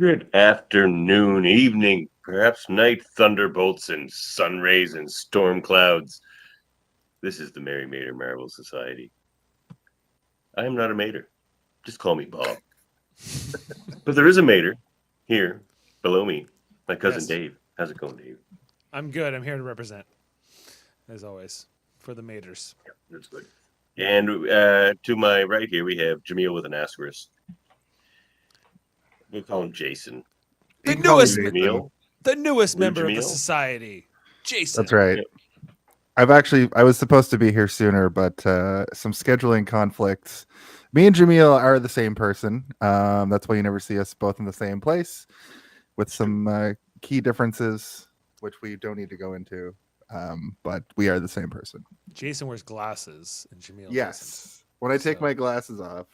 Good afternoon, evening, perhaps night, thunderbolts and sun rays and storm clouds. This is the Merry Mater Marvel Society. I am not a mater. Just call me Bob. But there is a mater here below me, my cousin Yes. Dave. How's it going, Dave? I'm good. I'm here to represent, as always, for the Maters. That's good. And to my right here, we have Jaemeel with an asterisk. We'll call him Jason. The You can call me newest, Jason. Jaemeel? the newest Blue member of the Jaemeel? society, Jason. That's right. Yep. I was supposed to be here sooner, but some scheduling conflicts. Me and Jaemeel are the same person. That's why you never see us both in the same place, with some key differences, which we don't need to go into. But we are the same person. Jason wears glasses, and Jaemeel doesn't. Yes. When I take So- my glasses off.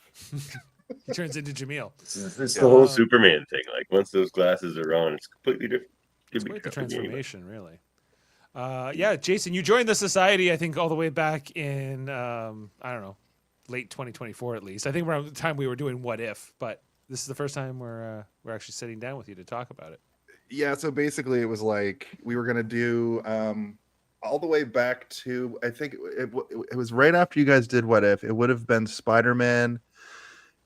He turns into Jaemeel. This is the whole Superman thing. Like, once those glasses are on, it's completely different. It's Could be quite the different anyway. transformation, really. Yeah, Jason, you joined the society, I think, all the way back in, I don't know, late 2024 at least. I think around the time we were doing What If, but this is the first time we're actually sitting down with you to talk about it. Yeah, so basically it was like we were gonna do all the way back to I think it was right after you guys did What If. It would have been Spider-Man,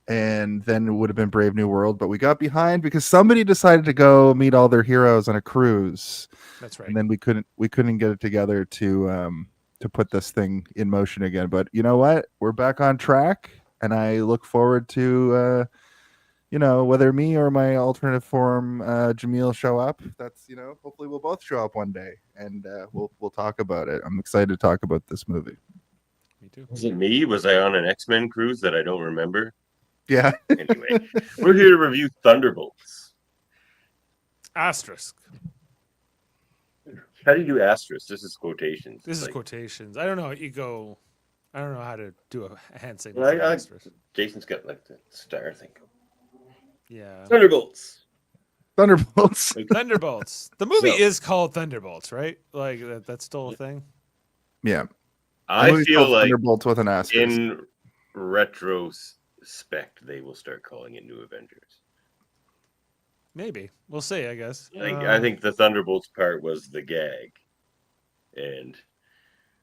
and then it would have been Brave New World, but we got behind because somebody decided to go meet all their heroes on a cruise, That's right. and then we couldn't get it together to put this thing in motion again. But you know what? We're back on track, and I look forward to whether me or my alternative form, Jaemeel, show up. That's hopefully we'll both show up one day, and we'll talk about it. I'm excited to talk about this movie. Me too. Was it me? Was I on an X-Men cruise that I don't remember? Yeah, Anyway, we're here to review Thunderbolts. Asterisk. How do you do asterisk? This is quotations. This is Like, quotations. I don't know. You go. I don't know how to do a hand signal. Well, for I- asterisk. Jason's got like the star thing. Yeah. Thunderbolts. Thunderbolts. Like, Thunderbolts. The movie So- is called Thunderbolts, right? Like that's still a thing. Yeah, The I movie's feel called like Thunderbolts with an asterisk. in retrospect, they will start calling it New Avengers. Maybe we'll see. I guess. I think the Thunderbolts part was the gag, and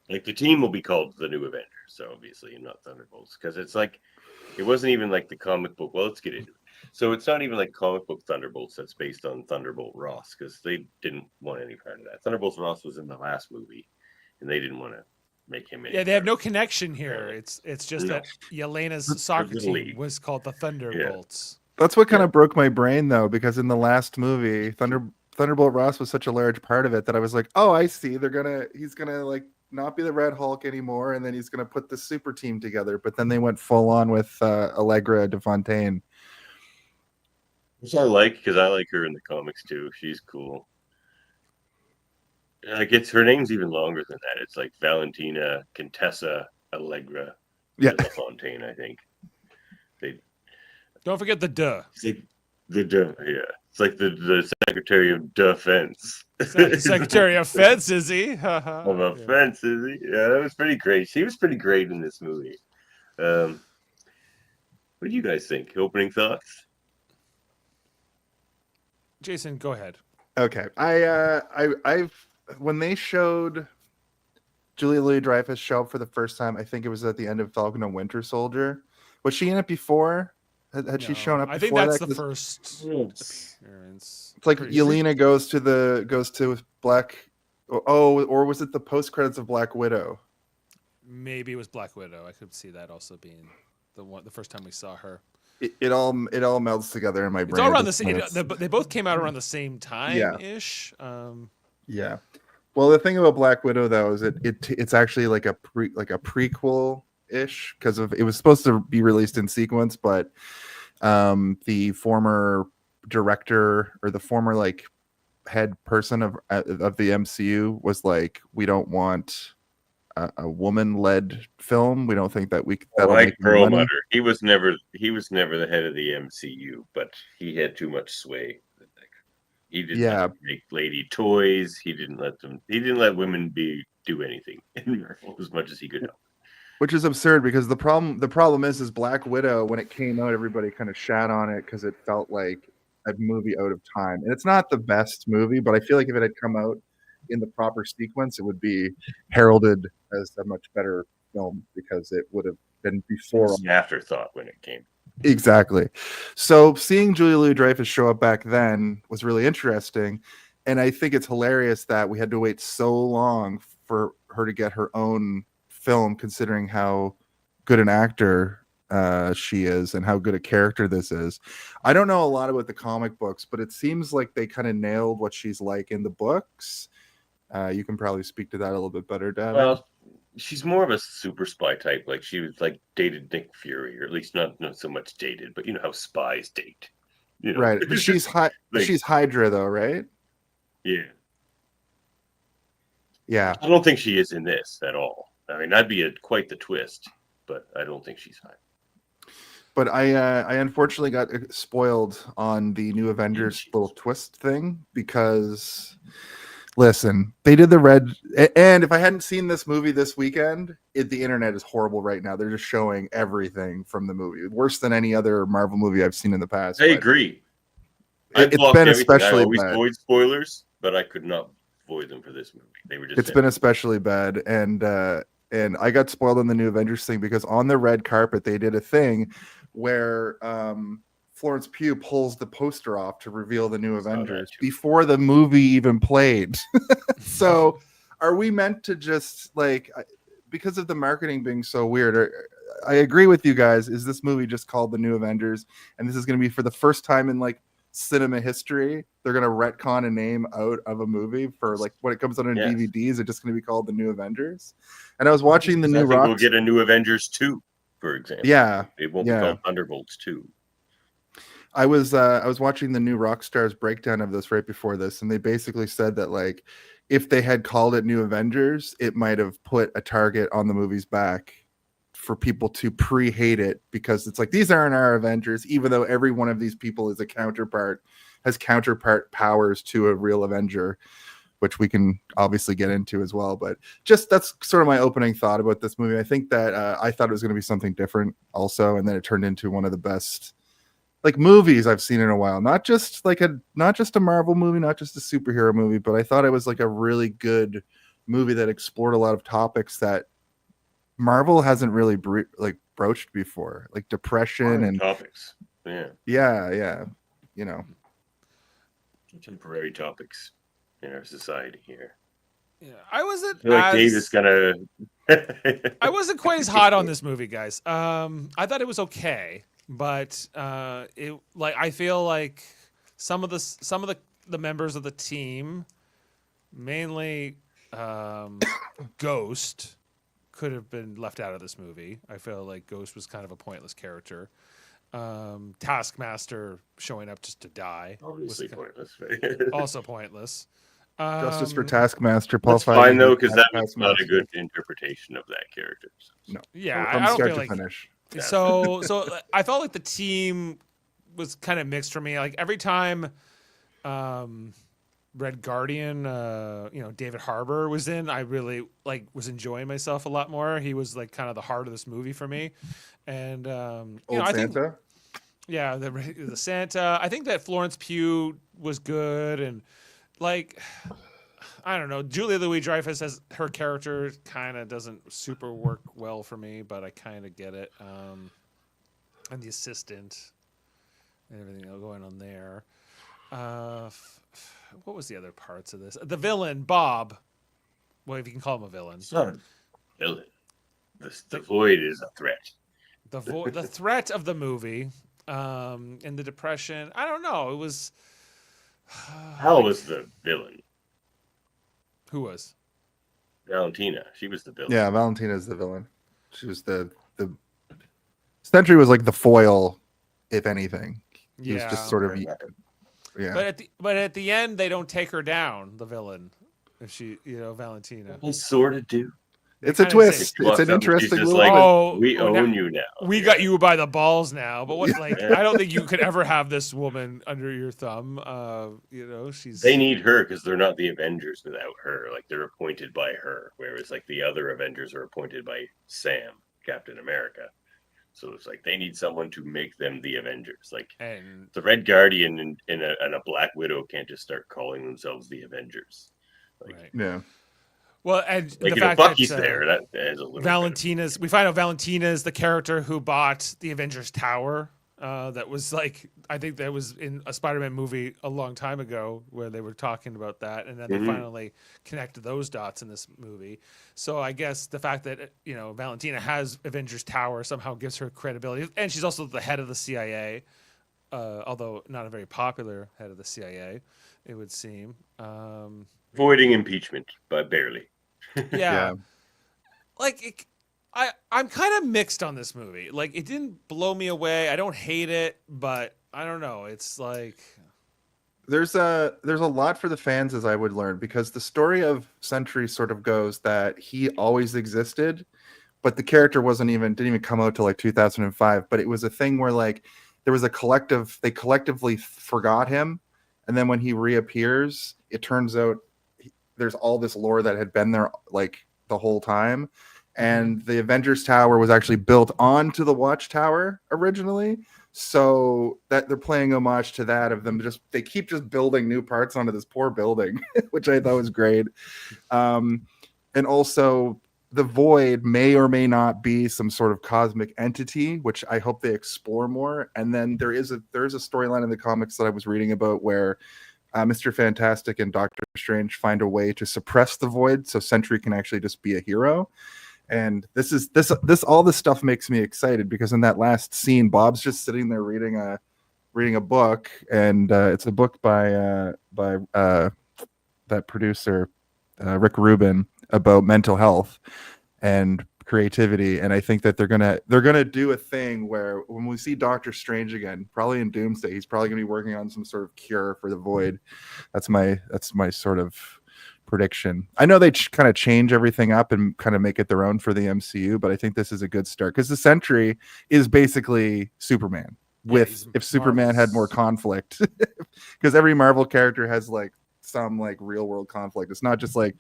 like the team will be called the New Avengers. So obviously, not Thunderbolts, because it's like it wasn't even like the comic book. Well, let's get into it. So it's not even like comic book Thunderbolts that's based on Thunderbolt Ross, because they didn't want any part of that. Thunderbolts Ross was in the last movie, and they didn't want to make him. Yeah, they have no connection here. It's just No. that Yelena's soccer Little team League. was called the Thunderbolts. That's what kind of broke my brain though, because in the last movie, Thunderbolt Ross was such a large part of it that I was like, oh, I see. He's gonna like not be the Red Hulk anymore, and then he's gonna put the super team together. But then they went full on with Allegra DeFontaine. Which I like, because I like her in the comics too. She's cool. Like her name's even longer than that. It's like Valentina Contessa Allegra Yeah. LaFontaine, I think. Don't forget the duh. It's like it's like the Secretary of Defense. Secretary of Fence, is he? Of offense, is he? Yeah, that was pretty great. She was pretty great in this movie. What do you guys think? Opening thoughts? Jason, go ahead. Okay, I've when they showed Julia Louis-Dreyfus show up for the first time, I think it was at the end of Falcon and Winter Soldier. Was she in it before? Had she No, shown up? I think before that's that? the 'Cause first appearance. It's like Pretty sure. Yelena goes to Black. Oh, or was it the post credits of Black Widow? Maybe it was Black Widow. I could see that also being the first time we saw her. It all melds together in my brain. It's all around the It's same. kind of- They both came out around the same time Yeah. ish. Yeah. Well, the thing about Black Widow though is it's actually like a prequel ish because it was supposed to be released in sequence, but the former director or the former like head person of the MCU was like, we don't want a woman-led film. We don't think that that'll Like make money. Perlmutter, he was never the head of the MCU, but he had too much sway. He didn't make lady toys. He didn't let women do anything in Marvel as much as he could help. Which is absurd because the problem is Black Widow, when it came out, everybody kind of shat on it because it felt like a movie out of time. And it's not the best movie, but I feel like if it had come out in the proper sequence, it would be heralded as a much better film because it would have been It before. was an afterthought when it came. Exactly. So seeing Julia Louis-Dreyfus show up back then was really interesting. And I think it's hilarious that we had to wait so long for her to get her own film, considering how good an actor she is and how good a character this is. I don't know a lot about the comic books, but it seems like they kind of nailed what she's like in the books. You can probably speak to that a little bit better, Dad. Well, she's more of a super spy type. Like she was like dated Nick Fury, or at least not so much dated, but you know how spies date. You know? Right. But she's she's Hydra though, right? Yeah. Yeah. I don't think she is in this at all. I mean, that'd be quite the twist, but I don't think she's high. But I unfortunately got spoiled on the new Avengers little twist thing because, listen, they did the red. And if I hadn't seen this movie this weekend, the internet is horrible right now. They're just showing everything from the movie, worse than any other Marvel movie I've seen in the past. I agree. It's been especially I always bad. avoid spoilers, but I could not avoid them for this movie. They were just. It's been especially bad, and I got spoiled on the new Avengers thing because on the red carpet they did a thing where Florence Pugh pulls the poster off to reveal the new Avengers before the movie even played. So, are we meant to just like because of the marketing being so weird? I agree with you guys. Is this movie just called the new Avengers, and this is going to be for the first time in like cinema history they're going to retcon a name out of a movie for like when it comes out on DVDs? It's just going to be called the new Avengers. And I was watching the new We'll get a new Avengers 2, for example. Yeah, it won't be called Thunderbolts 2. I was watching the new Rockstar's breakdown of this right before this, and they basically said that like if they had called it New Avengers, it might have put a target on the movie's back for people to pre-hate it because it's like these aren't our Avengers, even though every one of these people is has counterpart powers to a real Avenger, which we can obviously get into as well. But just that's sort of my opening thought about this movie. I think that I thought it was going to be something different also, and then it turned into one of the best like movies I've seen in a while. Not just a Marvel movie, not just a superhero movie, but I thought it was like a really good movie that explored a lot of topics that Marvel hasn't really broached before, like depression and topics. Yeah. You know, contemporary topics in our society here. Yeah, I wasn't. I feel like Dave is gonna. I wasn't quite as hot on this movie, guys. I thought it was okay, but I feel like some of the members of the team, mainly Ghost, could have been left out of this movie. I feel like Ghost was kind of a pointless character. Taskmaster showing up just to die. Obviously pointless. Also pointless. Justice for Taskmaster. Paul that's fine though, because that was not a good interpretation of that character. So. No. Yeah, from I don't start feel to like finish. So I felt like the team was kind of mixed for me. Like every time Red Guardian, David Harbour was in, I really was enjoying myself a lot more. He was like kind of the heart of this movie for me. And I think Santa? Yeah, the Santa. I think that Florence Pugh was good, and like I don't know, Julia Louis-Dreyfus as her character kind of doesn't super work well for me, but I kind of get it. And the assistant and everything going on there. What was the other parts of this? The villain, Bob. Well, if you can call him a villain. It's not a villain. The Void is a threat. The threat of the movie, and the depression. I don't know. It was. Hal was the villain. Who was? Valentina. She was the villain. Yeah, Valentina's the villain. She was the Sentry was like the foil, if anything. He was just sort of yeah. But at the end they don't take her down, the villain. If she, Valentina. They sort of do. It's a twist. It's an interesting little. Like, we own you now. We got you by the balls now. But I don't think you could ever have this woman under your thumb. She's. They need her because they're not the Avengers without her. Like they're appointed by her, whereas like the other Avengers are appointed by Sam, Captain America. So it's like they need someone to make them the Avengers. Like And the Red Guardian and a Black Widow can't just start calling themselves the Avengers. Like, right. Yeah. Well, and like the you know, fact Bucky's that there. That is a little Valentina's, we find out Valentina's the character who bought the Avengers Tower. That was like, I think that was in a Spider-Man movie a long time ago where they were talking about that, and then they finally connected those dots in this movie. So I guess the fact that Valentina has Avengers Tower somehow gives her credibility, and she's also the head of the CIA, although not a very popular head of the CIA, it would seem. avoiding impeachment, but barely. Yeah. Yeah. Like I'm kind of mixed on this movie. Like it didn't blow me away. I don't hate it, but I don't know. It's like There's a lot for the fans, as I would learn, because the story of Sentry sort of goes that he always existed, but the character didn't even come out till like 2005. But it was a thing where like there was they collectively forgot him, and then when he reappears, it turns out there's all this lore that had been there like the whole time. And the Avengers Tower was actually built onto the Watchtower originally, so that they're playing homage to that, of them they keep just building new parts onto this poor building, which I thought was great. And also the Void may or may not be some sort of cosmic entity, which I hope they explore more. And then there is a storyline in the comics that I was reading about where Mr. Fantastic and Doctor Strange find a way to suppress the Void so Sentry can actually just be a hero. And this all this stuff makes me excited, because in that last scene, Bob's just sitting there reading a book, and it's a book by that producer Rick Rubin about mental health and creativity. And I think that they're gonna do a thing where when we see Doctor Strange again, probably in Doomsday, he's probably gonna be working on some sort of cure for the Void. That's my sort of prediction. I know they kind of change everything up and kind of make it their own for the MCU, but I think this is a good start, because the Sentry is basically Superman if Superman had more conflict, because every Marvel character has like some like real world conflict. It's not just like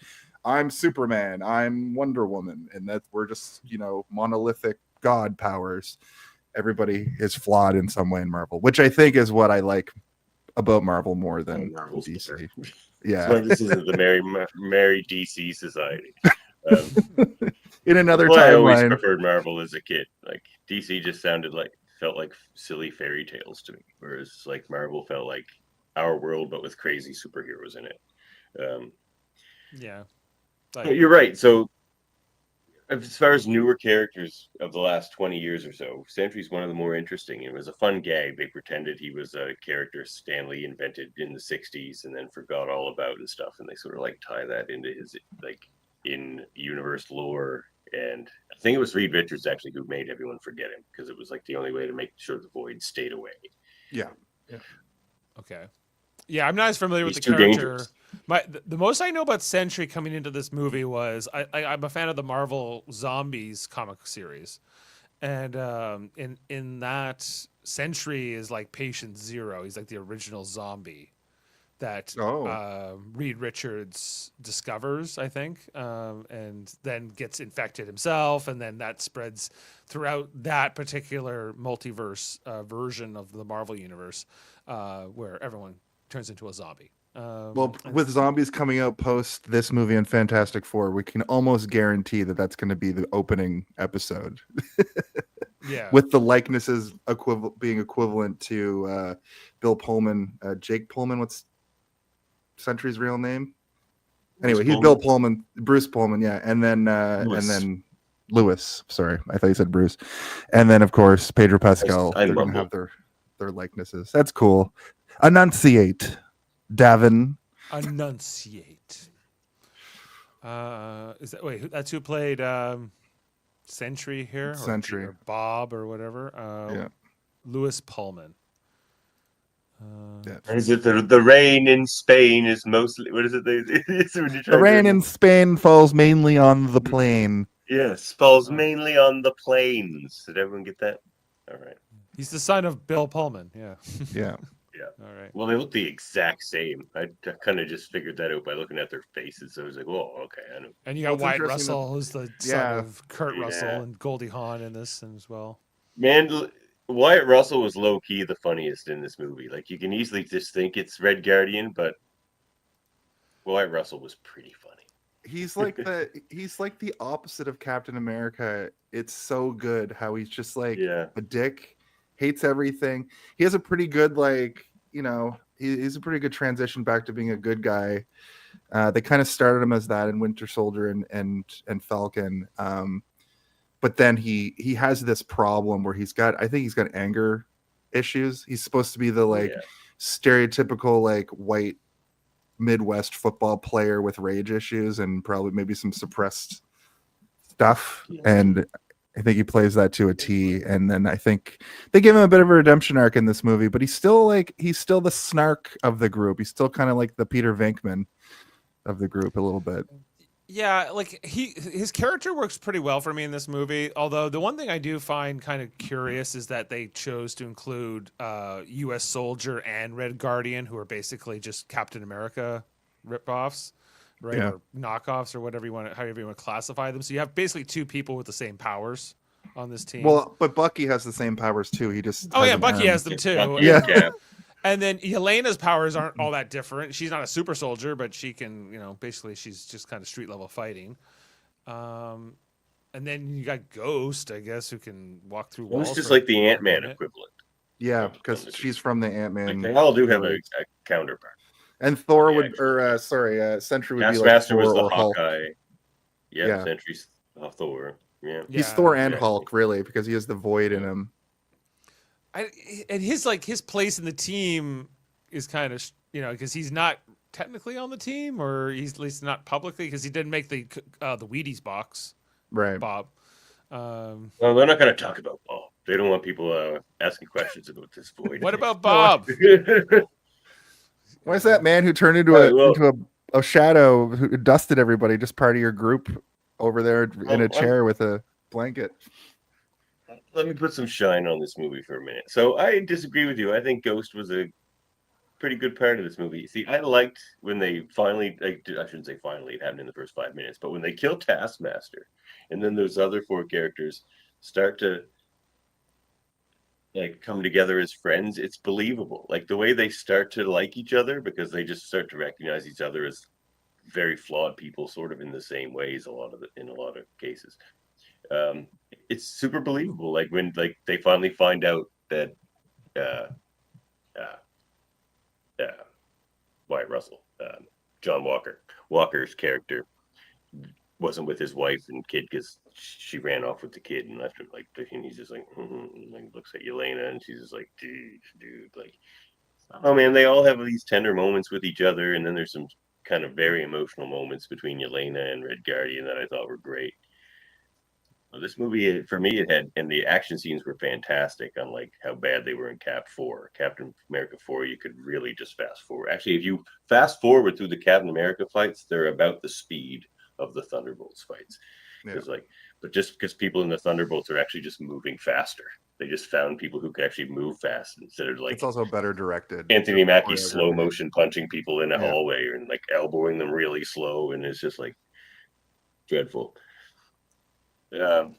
I'm Superman, I'm Wonder Woman, and that we're just monolithic god powers. Everybody is flawed in some way in Marvel, which I think is what I like about Marvel more than DC. Yeah. That's why this isn't the Merry DC Society. In another timeline. I always timeline. preferred Marvel as a kid. Like DC just felt like silly fairy tales to me, whereas like Marvel felt like our world but with crazy superheroes in it. yeah. You're right. So as far as newer characters of the last 20 years or so, Sentry's one of the more interesting. It was a fun gag. They pretended he was a character Stan Lee invented in the 60s and then forgot all about and stuff. And they sort of like tie that into his like in-universe lore. And I think it was Reed Richards actually who made everyone forget him, because it was like the only way to make sure the Void stayed away. Yeah. Okay. Yeah, I'm not as familiar with the too character. dangerous. The most I know about Sentry coming into this movie was I'm a fan of the Marvel Zombies comic series, and in that, Sentry is like Patient Zero. He's like the original zombie that Reed Richards discovers, I think, and then gets infected himself, and then that spreads throughout that particular multiverse version of the Marvel universe, where everyone turns into a zombie. Well, with zombies coming out post this movie and Fantastic Four, we can almost guarantee that that's going to be the opening episode. Yeah. With the likenesses being equivalent to Bill Pullman, Jake Pullman. What's Sentry's real name? Anyway, he's Bill Pullman, Bruce Pullman, yeah, and then Lewis. Sorry, I thought you said Bruce. And then of course Pedro Pascal. They're going to have their likenesses. That's cool. Enunciate, Davan. Enunciate. That's who played Sentry here? Sentry. Or Bob or whatever. Yeah. Lewis Pullman. Is it the rain in Spain is mostly, what is it? The rain in Spain falls mainly on the plain. Yes, falls mainly on the plains. Did everyone get that? All right. He's the son of Bill Pullman. Yeah. Yeah. Yeah. All right. Well, they look the exact same. I kind of just figured that out by looking at their faces. So I was like, "Whoa, okay, I know." And you got Wyatt Russell, who's the son of Kurt Russell, and Goldie Hawn in this as well. Man, Wyatt Russell was low key the funniest in this movie. Like you can easily just think it's Red Guardian, but Wyatt Russell was pretty funny. He's like the opposite of Captain America. It's so good how he's just like Yeah. a dick, hates everything. He has a pretty good he's a pretty good transition back to being a good guy. They kind of started him as that in Winter Soldier and Falcon. But then he has this problem where I think he's got anger issues. He's supposed to be the stereotypical like white Midwest football player with rage issues and probably maybe some suppressed stuff. Yeah. And I think he plays that to a T. And then I think they give him a bit of a redemption arc in this movie, but he's still the snark of the group. He's still kind of like the Peter Venkman of the group a little bit. Yeah, like his character works pretty well for me in this movie. Although the one thing I do find kind of curious is that they chose to include U.S. Soldier and Red Guardian, who are basically just Captain America ripoffs, right? Yeah. Or knockoffs, or however you want to classify them. So you have basically two people with the same powers on this team. Well, but Bucky has the same powers too. He just Bucky has them too. Bucky Yeah. and Cap. And then Yelena's powers aren't all that different. She's not a super soldier, but she can, basically she's just kind of street level fighting. And then you got Ghost, I guess, who can walk through walls. It's just like the Ant-Man equivalent. Yeah, because she's from the Ant-Man. Like they all do have a counterpart. And Thor Sentry would be like Taskmaster Thor was the or Hulk. Hawkeye. Yeah. Sentry's Thor. Yeah. He's Thor and Hulk, really, because he has the void in him. And his place in the team is kind of because he's not technically on the team, or he's at least not publicly, because he didn't make the Wheaties box, right? Bob. Well, they're not going to talk about Bob. They don't want people asking questions about this void. What about Bob? Why is that man who turned into a shadow who dusted everybody just part of your group over there in a chair with a blanket? Let me put some shine on this movie for a minute. So I disagree with you. I think Ghost was a pretty good part of this movie. See, I liked when they finally, I shouldn't say finally, it happened in the first 5 minutes, but when they kill Taskmaster and then those other 4 characters start to come together as friends, it's believable. Like the way they start to like each other, because they just start to recognize each other as very flawed people, sort of in the same ways in a lot of cases. It's super believable. Like when they finally find out that Wyatt Russell, John Walker's character wasn't with his wife and kid because she ran off with the kid and left him. And he's just and looks at Yelena and she's just like, dude, oh man, they all have these tender moments with each other, and then there's some kind of very emotional moments between Yelena and Red Guardian that I thought were great. This movie, for me, it had, and the action scenes were fantastic, unlike how bad they were in Captain America 4, you could really just fast forward. Actually, if you fast forward through the Captain America fights, they're about the speed of the Thunderbolts fights. Yeah. But just because people in the Thunderbolts are actually just moving faster. They just found people who could actually move fast instead of it's also better directed. Anthony Mackie slow motion punching people in a hallway and elbowing them really slow, and it's just dreadful. So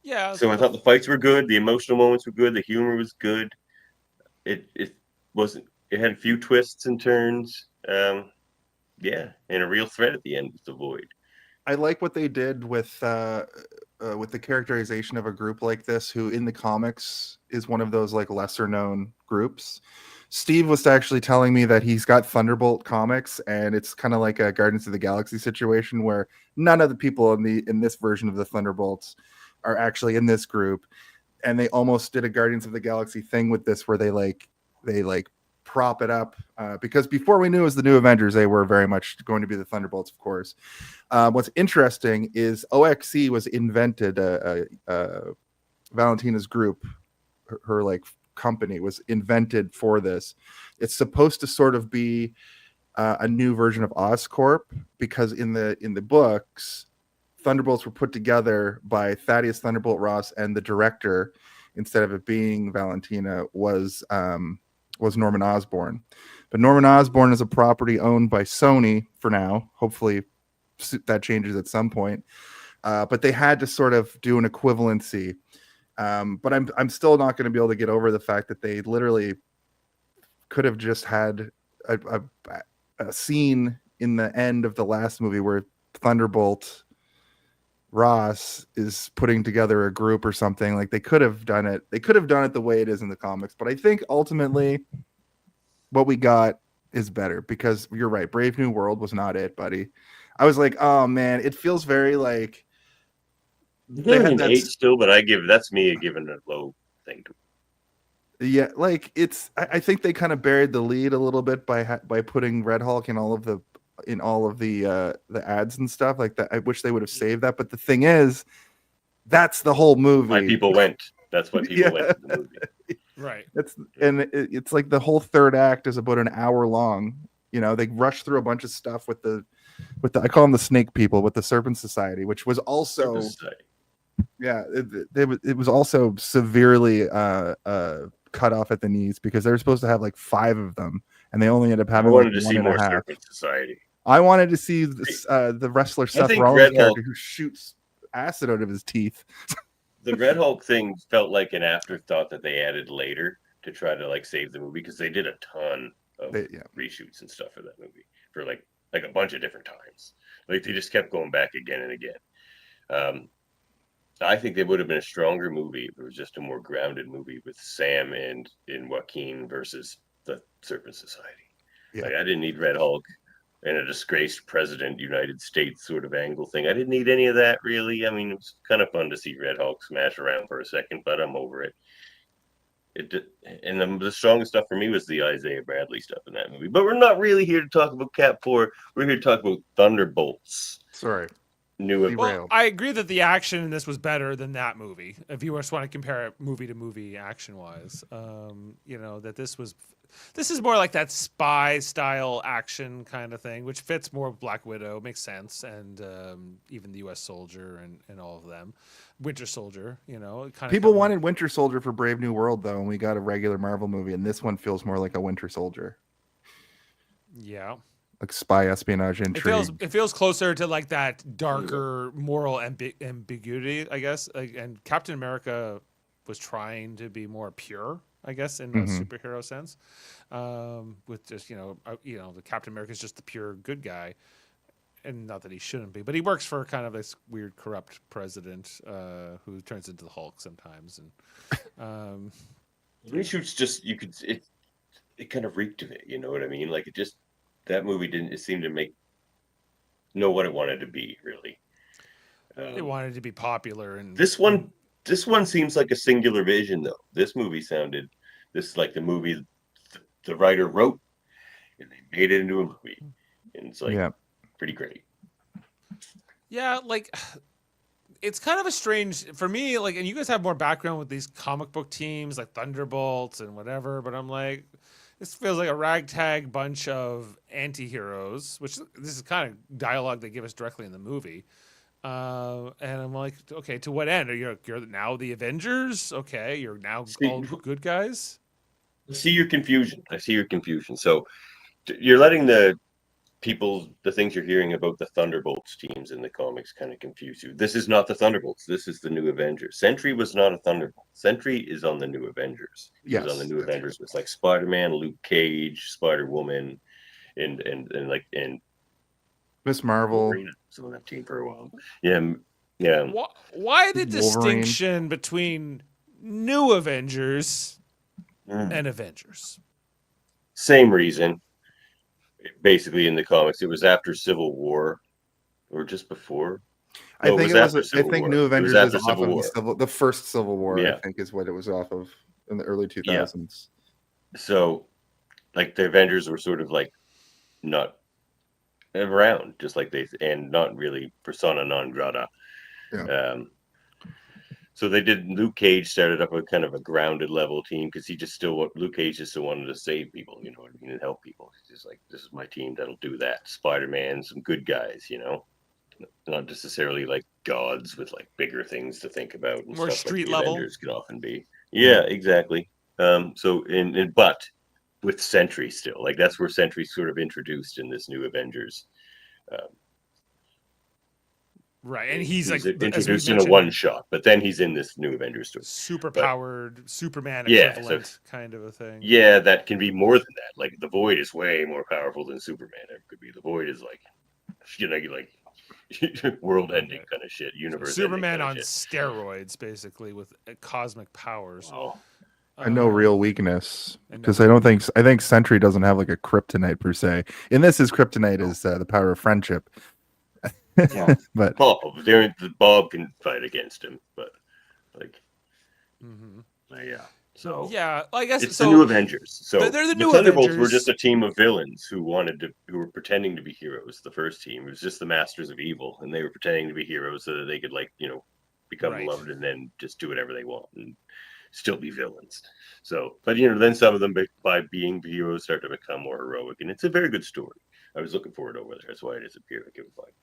I thought the fights were good, the emotional moments were good, the humor was good. It had a few twists and turns. And a real threat at the end with the void. I like what they did with the characterization of a group like this, who in the comics is one of those lesser known groups. Steve was actually telling me that he's got Thunderbolt comics, and it's kind of like a Guardians of the Galaxy situation where none of the people in this version of the Thunderbolts are actually in this group, and they almost did a Guardians of the Galaxy thing with this, where they prop it up because before we knew it was the New Avengers, they were very much going to be the Thunderbolts, of course. What's interesting is OXC was invented. Valentina's group, her company was invented for this. It's supposed to sort of be a new version of Oscorp, because in the books, Thunderbolts were put together by Thaddeus Thunderbolt Ross, and the director, instead of it being Valentina, was Norman Osborn. But Norman Osborn is a property owned by Sony for now. Hopefully that changes at some point. But they had to sort of do an equivalency. But I'm still not going to be able to get over the fact that they literally could have just had a scene in the end of the last movie where Thunderbolt Ross is putting together a group or something. Like they could have done it. They could have done it the way it is in the comics. But I think ultimately what we got is better because you're right. Brave New World was not it, buddy. I was like, oh man, it feels very like they Giving had an that. 8 still, but that's me giving a low thing to Yeah, like it's. I think they kind of buried the lead a little bit by putting Red Hulk in all of the ads and stuff like that. I wish they would have saved that. But the thing is, that's the whole why movie. people went. That's why people Yeah. went to the movie. Right. It's like the whole third act is about an hour long. You know, they rush through a bunch of stuff with the I call them the snake people with the Serpent Society, which was also it was also severely cut off at the knees because they were supposed to have like 5 of them and they only ended up I having wanted like to one see and a more half. Serpent Society. I wanted to see the wrestler Seth think Rollins Red character Hulk- who shoots acid out of his teeth. The Red Hulk thing felt like an afterthought that they added later to try to like save the movie because they did a ton of reshoots and stuff for that movie for like a bunch of different times. Like they just kept going back again and again. I think they would have been a stronger movie if it was just a more grounded movie with Sam and Joaquin versus the Serpent Society. Yeah. Like I didn't need Red Hulk and a disgraced president, United States sort of angle thing. I didn't need any of that really. I mean, it was kind of fun to see Red Hulk smash around for a second, but I'm over it. The strongest stuff for me was the Isaiah Bradley stuff in that movie. But we're not really here to talk about Cap 4. We're here to talk about Thunderbolts. Sorry. Well, I agree that the action in this was better than that movie. If you just want to compare it movie to movie action wise, you know that this is more like that spy style action kind of thing, which fits more Black Widow, makes sense, and even the U.S. Soldier and all of them, Winter Soldier. You know, kind of people wanted Winter Soldier for Brave New World though, and we got a regular Marvel movie, and this one feels more like a Winter Soldier. Yeah. Like spy espionage intrigue. It feels closer to like that darker moral ambiguity, I guess. And Captain America was trying to be more pure, I guess, in a superhero sense. With just the Captain America is just the pure good guy, and not that he shouldn't be, but he works for kind of this weird corrupt president who turns into the Hulk sometimes. And reshoots just it kind of reeked of it. You know what I mean? Like it just. That movie didn't seem to know what it wanted to be, really. It wanted to be popular, and this one seems like a singular vision, though. This is like the movie the writer wrote, and they made it into a movie, and it's like pretty great. Yeah, like it's kind of a strange for me. Like, and you guys have more background with these comic book teams, like Thunderbolts and whatever. But I'm like. This feels like a ragtag bunch of anti-heroes, which this is kind of dialogue they give us directly in the movie. And I'm like, okay, to what end? You're now the Avengers? Okay, you're now all good guys? I see your confusion. So you're letting the things you're hearing about the Thunderbolts teams in the comics kind of confuse you. This is not the Thunderbolts. This is the New Avengers. Sentry was not a Thunderbolt. Sentry is on the New Avengers. He was on the New Avengers with like Spider-Man, Luke Cage, Spider-Woman, and Miss Marvel. Was on that team for a while. Yeah. Why the distinction between New Avengers and Avengers? Same reason. Basically, in the comics, it was after Civil War, or just before. I think New Avengers is off of the first Civil War. I think is what it was off of in the early 2000s. Yeah. So, like the Avengers were sort of like not around, just like and not really persona non grata. Yeah. So they did. Luke Cage started up a kind of a grounded level team because Luke Cage just still wanted to save people, you know what I mean, and help people. He's just like, this is my team that'll do that. Spider-Man, some good guys, you know, not necessarily like gods with like bigger things to think about. And more stuff street like level. Avengers can often be. Yeah, exactly. But with Sentry still, like that's where Sentry's sort of introduced in this New Avengers. Right, and he's like, as we introduced in a mentioned, one shot, but then he's in this new Avengers story. super powered Superman Yeah, equivalent kind of a thing. Yeah, that can be more than that. Like the Void is way more powerful than Superman ever could be. The Void is like, world-ending Okay. kind of shit, So universe. Superman on steroids, basically, with cosmic powers. Oh, And no real Um, weakness, and no because I think Sentry doesn't have like a kryptonite per se. In this, his kryptonite is the power of friendship. yeah. But Bob can fight against him, but like, mhm. yeah. So Yeah, I guess it's so. the new Avengers. So They're the the new Thunderbolts were Avengers. just a team of villains who were pretending to be heroes. The first team, it was just the Masters of Evil, and they were pretending to be heroes so that they could become Right. beloved and then just do whatever they want and still be villains. So, but then some of them by being heroes start to become more heroic, and it's a very good story. I was looking forward over there. That's why it disappeared. Like it was like.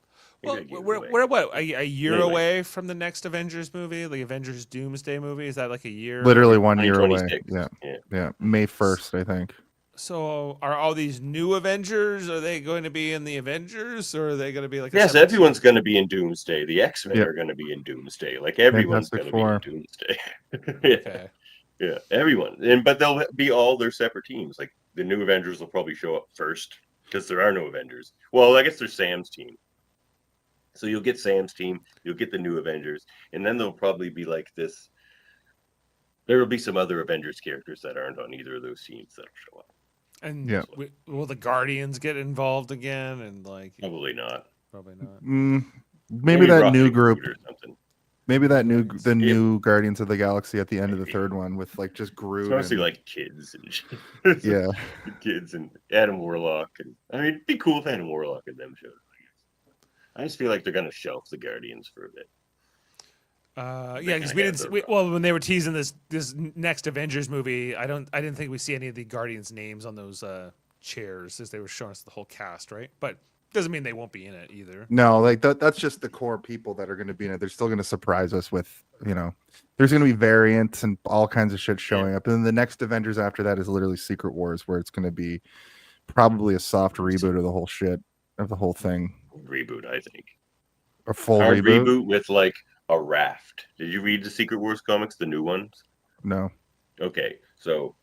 Well, maybe I gave it we're, away. we're what a year Anyway. away from the next Avengers movie, the Avengers Doomsday movie. Is that like a year? literally 1 year away. 2026. Yeah, May 1st, I think. So are all these new Avengers? Are they going to be in the Avengers, or are they going to be like? Yes, everyone's going to be in Doomsday. The X-Men Yep. are going to be in Doomsday. Like everyone's going Fantastic to be in Four. Doomsday. Yeah. Okay. Yeah, everyone. But they'll be all their separate teams. Like the new Avengers will probably show up first because there are no Avengers. Well, I guess there's Sam's team. So you'll get Sam's team, you'll get the new Avengers, and then there'll probably be like this. There will be some other Avengers characters that aren't on either of those teams that'll show up. And Yeah. will the Guardians get involved again? And like, Probably not. probably not. Maybe that Rocket new group. Groot or something. Maybe that Yeah. new Guardians of the Galaxy at the end of the third one with like just Groot. It's mostly and- like kids and shit. Yeah. Kids and Adam Warlock. And I mean, it'd be cool if Adam Warlock and them showed up. I just feel like they're gonna shelf the Guardians for a bit. Yeah, because we didn't. Well, when they were teasing this next Avengers movie, I didn't think we see any of the Guardians' names on those chairs as they were showing us the whole cast, right? But doesn't mean they won't be in it either. No, like that's just the core people that are going to be in it. They're still going to surprise us with, there's going to be variants and all kinds of shit showing up. And then the next Avengers after that is literally Secret Wars, where it's going to be probably a soft reboot of the whole shit, of the whole thing. Reboot, I think. A full Hard reboot? with like a raft. Did you read the Secret Wars comics, the new ones? No. Okay, so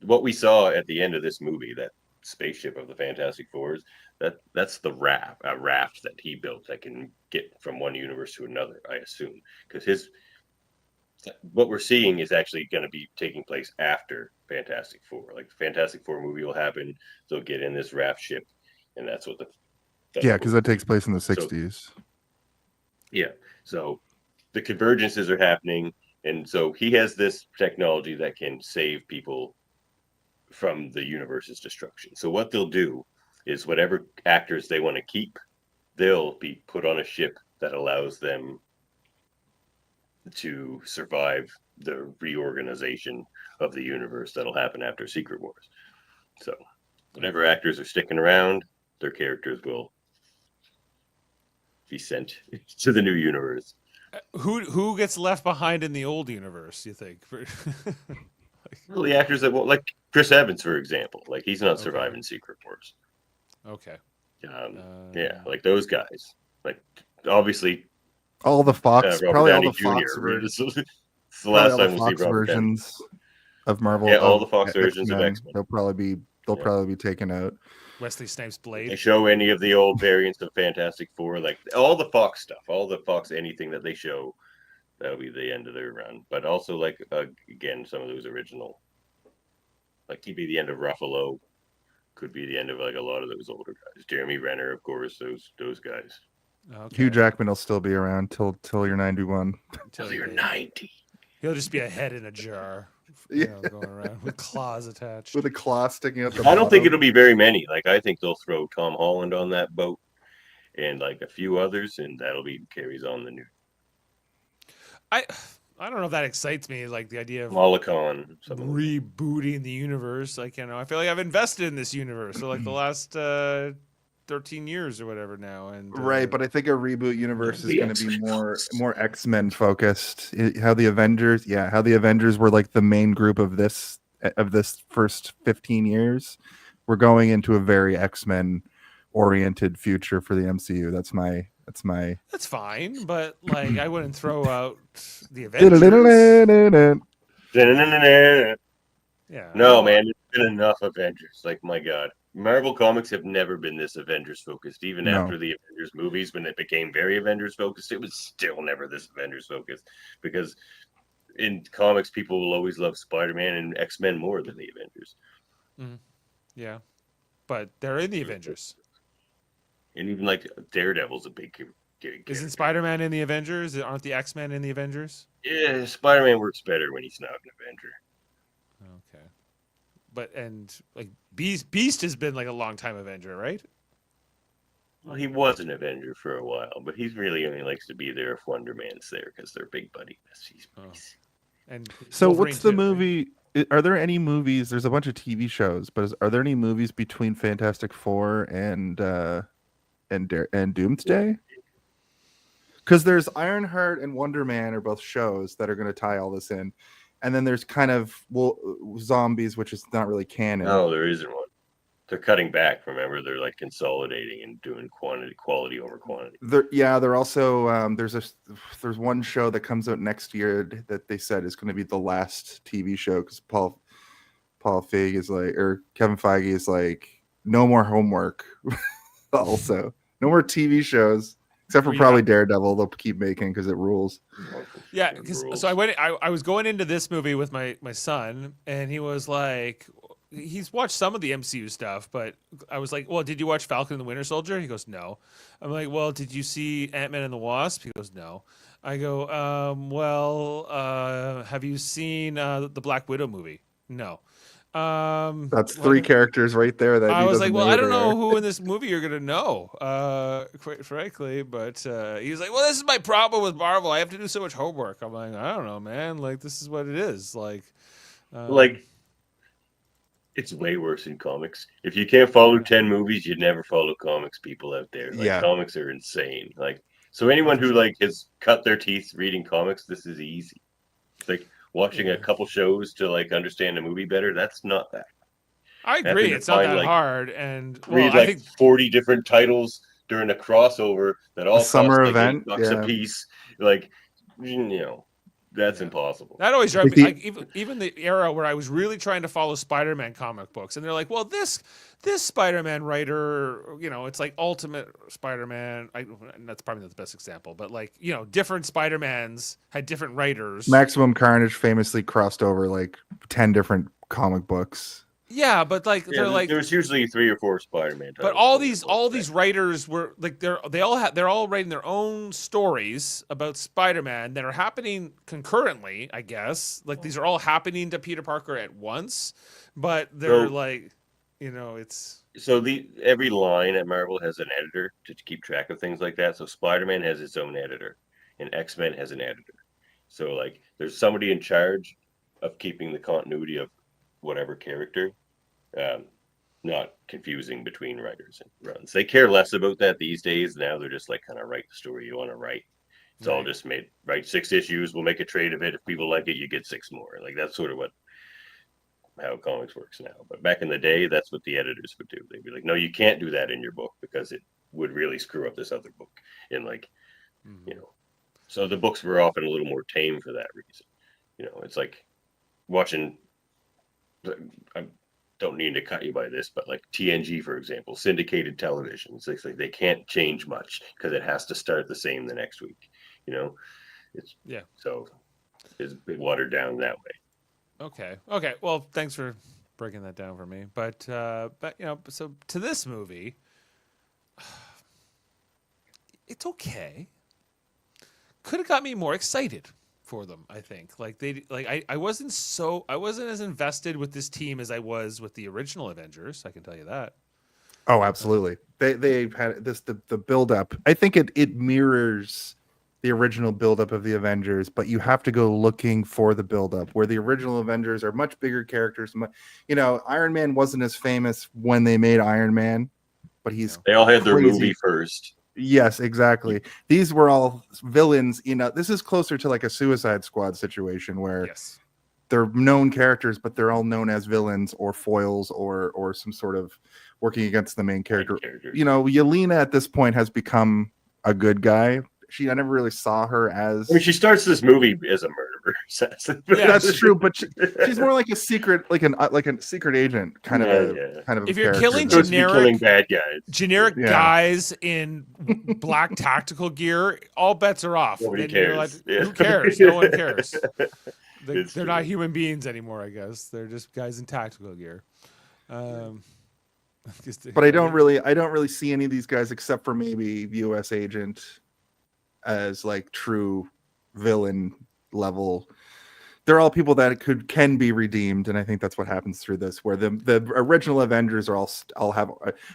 what we saw at the end of this movie, that spaceship of the Fantastic Fours, that's a raft that he built that can get from one universe to another, I assume, because what we're seeing is actually going to be taking place after Fantastic Four. Like the Fantastic Four movie will happen, they'll get in this raft ship, and that's what Because that takes place in the 60s. Yeah, so the convergences are happening, and so he has this technology that can save people from the universe's destruction. So what they'll do is whatever actors they want to keep, they'll be put on a ship that allows them to survive the reorganization of the universe that'll happen after Secret Wars. So whatever actors are sticking around, their characters will be sent to the new universe. Who gets left behind in the old universe? You think? Well, the actors that won't, like Chris Evans, for example, like he's not surviving Secret Wars. Okay. Yeah, like those guys. Like obviously, All the Fox, Robert probably all Downey the Fox Jr. versions. It's the last time the we'll see Fox Robert Downey. versions of Marvel. Yeah, all the of Fox versions of X-Men, X-Men. They'll probably be taken out. Wesley Snipes' They Blade. show any of the old variants of Fantastic Four, like all the Fox stuff, all the Fox anything that they show, that'll be the end of their run. But also, like again, some of those original, like could be the end of Ruffalo, could be the end of like a lot of those older guys. Jeremy Renner, of course, those guys. Okay. Hugh Jackman will still be around till you're 91. Until you're 90. He'll just be a head in a jar, going around with claws attached. With a claw sticking out the I don't think bottom. it'll be very many. Like I think they'll throw Tom Holland on that boat, and like a few others, and that'll be carries on the new I don't know if that excites me. Like the idea of Mollicon. rebooting the universe. Like I feel like I've invested in this universe for like the last 13 years or whatever now. And Right, but I think a reboot universe is The going to be X-Men more X-Men focused. How the Avengers were like the main group of this first 15 years. We're going into a very X-Men oriented future for the MCU. That's my That's fine, but like I wouldn't throw out the Avengers. Yeah. No, man, there's been enough Avengers. Like, my God. Marvel Comics have never been this Avengers focused. Even No. after the Avengers movies, when it became very Avengers focused, it was still never this Avengers focused. Because in comics, people will always love Spider-Man and X-Men more than the Avengers. Yeah, but they're in the Avengers. And even like Daredevil's a big Isn't Spider-Man in the Avengers? Aren't the X-Men in the Avengers? Yeah, Spider-Man works better when he's not an Avenger. Okay. But and like Beast has been like a long time Avenger, right? Well, he was an Avenger for a while, but he's really only likes to be there if Wonder Man's there because they're big buddy besties. And so Wolverine what's the too, movie? Are there any movies? There's a bunch of TV shows, but are there any movies between Fantastic Four and Doomsday? Because there's Ironheart and Wonder Man are both shows that are going to tie all this in, and then there's kind of zombies, which is not really canon. No, there isn't one. They're cutting back. Remember, they're like consolidating and doing quality over quantity. They're also there's one show that comes out next year that they said is going to be the last TV show because Paul Feig is like, or Kevin Feige is like, no more homework. Also, no more TV shows except for probably Daredevil. They'll keep making because it rules. Yeah, because so I was going into this movie with my son, and he was like, he's watched some of the MCU stuff, but I was like, well, did you watch Falcon and the Winter Soldier? He goes, no. I'm like, well, did you see Ant-Man and the Wasp? He goes, no. I go, have you seen the Black Widow movie? No. That's three characters right there. That I was like, well, I don't know who in this movie you're gonna know, quite frankly. But he was like, well, this is my problem with Marvel. I have to do so much homework. I'm like, I don't know, man. Like, this is what it is. Like. It's way worse in comics. If you can't follow 10 movies, you never follow comics people out there. Like, comics are insane. Like, so anyone who like has cut their teeth reading comics, this is easy. It's like watching a couple shows to like understand a movie better. That's not that. I agree. It's not that hard. And read I think 40 different titles during a crossover that all summer cost, event like, $8 a piece. Like, that's impossible. That always drives me. Like, even the era where I was really trying to follow Spider-Man comic books, and they're like, "Well, this Spider-Man writer, it's like Ultimate Spider-Man." That's probably not the best example, but like, different Spider-Mans had different writers. Maximum Carnage famously crossed over like 10 different comic books. Yeah, but like they're like, there's usually 3 or 4 Spider-Man titles. But all these writers were like they're all writing their own stories about Spider-Man that are happening concurrently, I guess. Like, these are all happening to Peter Parker at once, but they're it's so every line at Marvel has an editor to keep track of things like that. So Spider-Man has its own editor, and X-Men has an editor. So like there's somebody in charge of keeping the continuity of whatever character, not confusing between writers and runs. They care less about that these days. Now they're just like, kind of write the story you want to write. It's all just write 6 issues. We'll make a trade of it. If people like it, you get 6 more. Like, that's sort of how comics works now. But back in the day, that's what the editors would do. They'd be like, no, you can't do that in your book because it would really screw up this other book. And like, so the books were often a little more tame for that reason. It's like watching. I don't need to cut you by this, but like TNG, for example, syndicated television. It's like they can't change much because it has to start the same the next week. So it's a bit watered down that way. Okay. Well, thanks for breaking that down for me. But so to this movie, it's okay. Could have got me more excited for them, I think. I wasn't as invested with this team as I was with the original Avengers. I can tell you that. Oh, absolutely. They've had the build up. I think it mirrors the original build up of the Avengers, but you have to go looking for the build up where the original Avengers are much bigger characters. Iron Man wasn't as famous when they made Iron Man, but they all had their movie first. Yes, exactly. These were all villains. This is closer to like a Suicide Squad situation where they're known characters, but they're all known as villains or foils or some sort of working against the main character. characters. You know, Yelena at this point has become a good guy. I never really saw her as. I mean, she starts this movie as a murderer. Yeah, That's true, but she's more like a secret, like a secret agent kind of If a you're character. killing supposed to be killing bad guys. generic Yeah. guys in black tactical gear, all bets are off. Nobody Then you're cares. like, Yeah. who cares? No one cares. It's They're true. not human beings anymore, I guess. They're just guys in tactical gear. But I don't really see any of these guys except for maybe U.S. Agent as like true villain level. They're all people that can be redeemed, and I think that's what happens through this, where the original Avengers are all have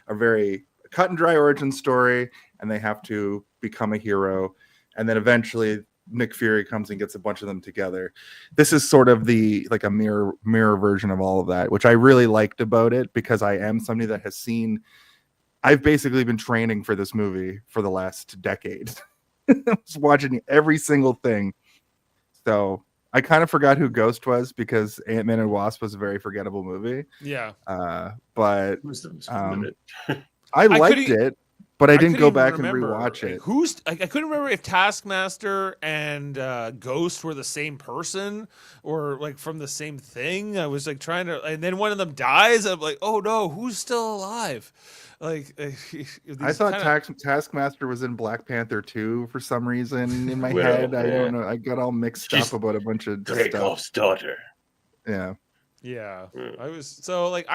a very cut and dry origin story, and they have to become a hero, and then eventually Nick Fury comes and gets a bunch of them together. This is sort of a mirror version of all of that, which I really liked about it, because I am somebody that has seen. I've basically been training for this movie for the last decade. I was watching every single thing. So I kind of forgot who Ghost was, because Ant-Man and Wasp was a very forgettable movie. Yeah. But I I liked it, but I didn't couldn't go even back remember, and rewatch it. I couldn't remember if Taskmaster and Ghost were the same person or like from the same thing. I was like trying to, and then one of them dies. I'm like, oh no, who's still alive? Like, I thought Taskmaster was in Black Panther 2 for some reason in my head. I don't know. I got all mixed up about a bunch of Dracov's daughter. Yeah. Yeah, Mm. I was so like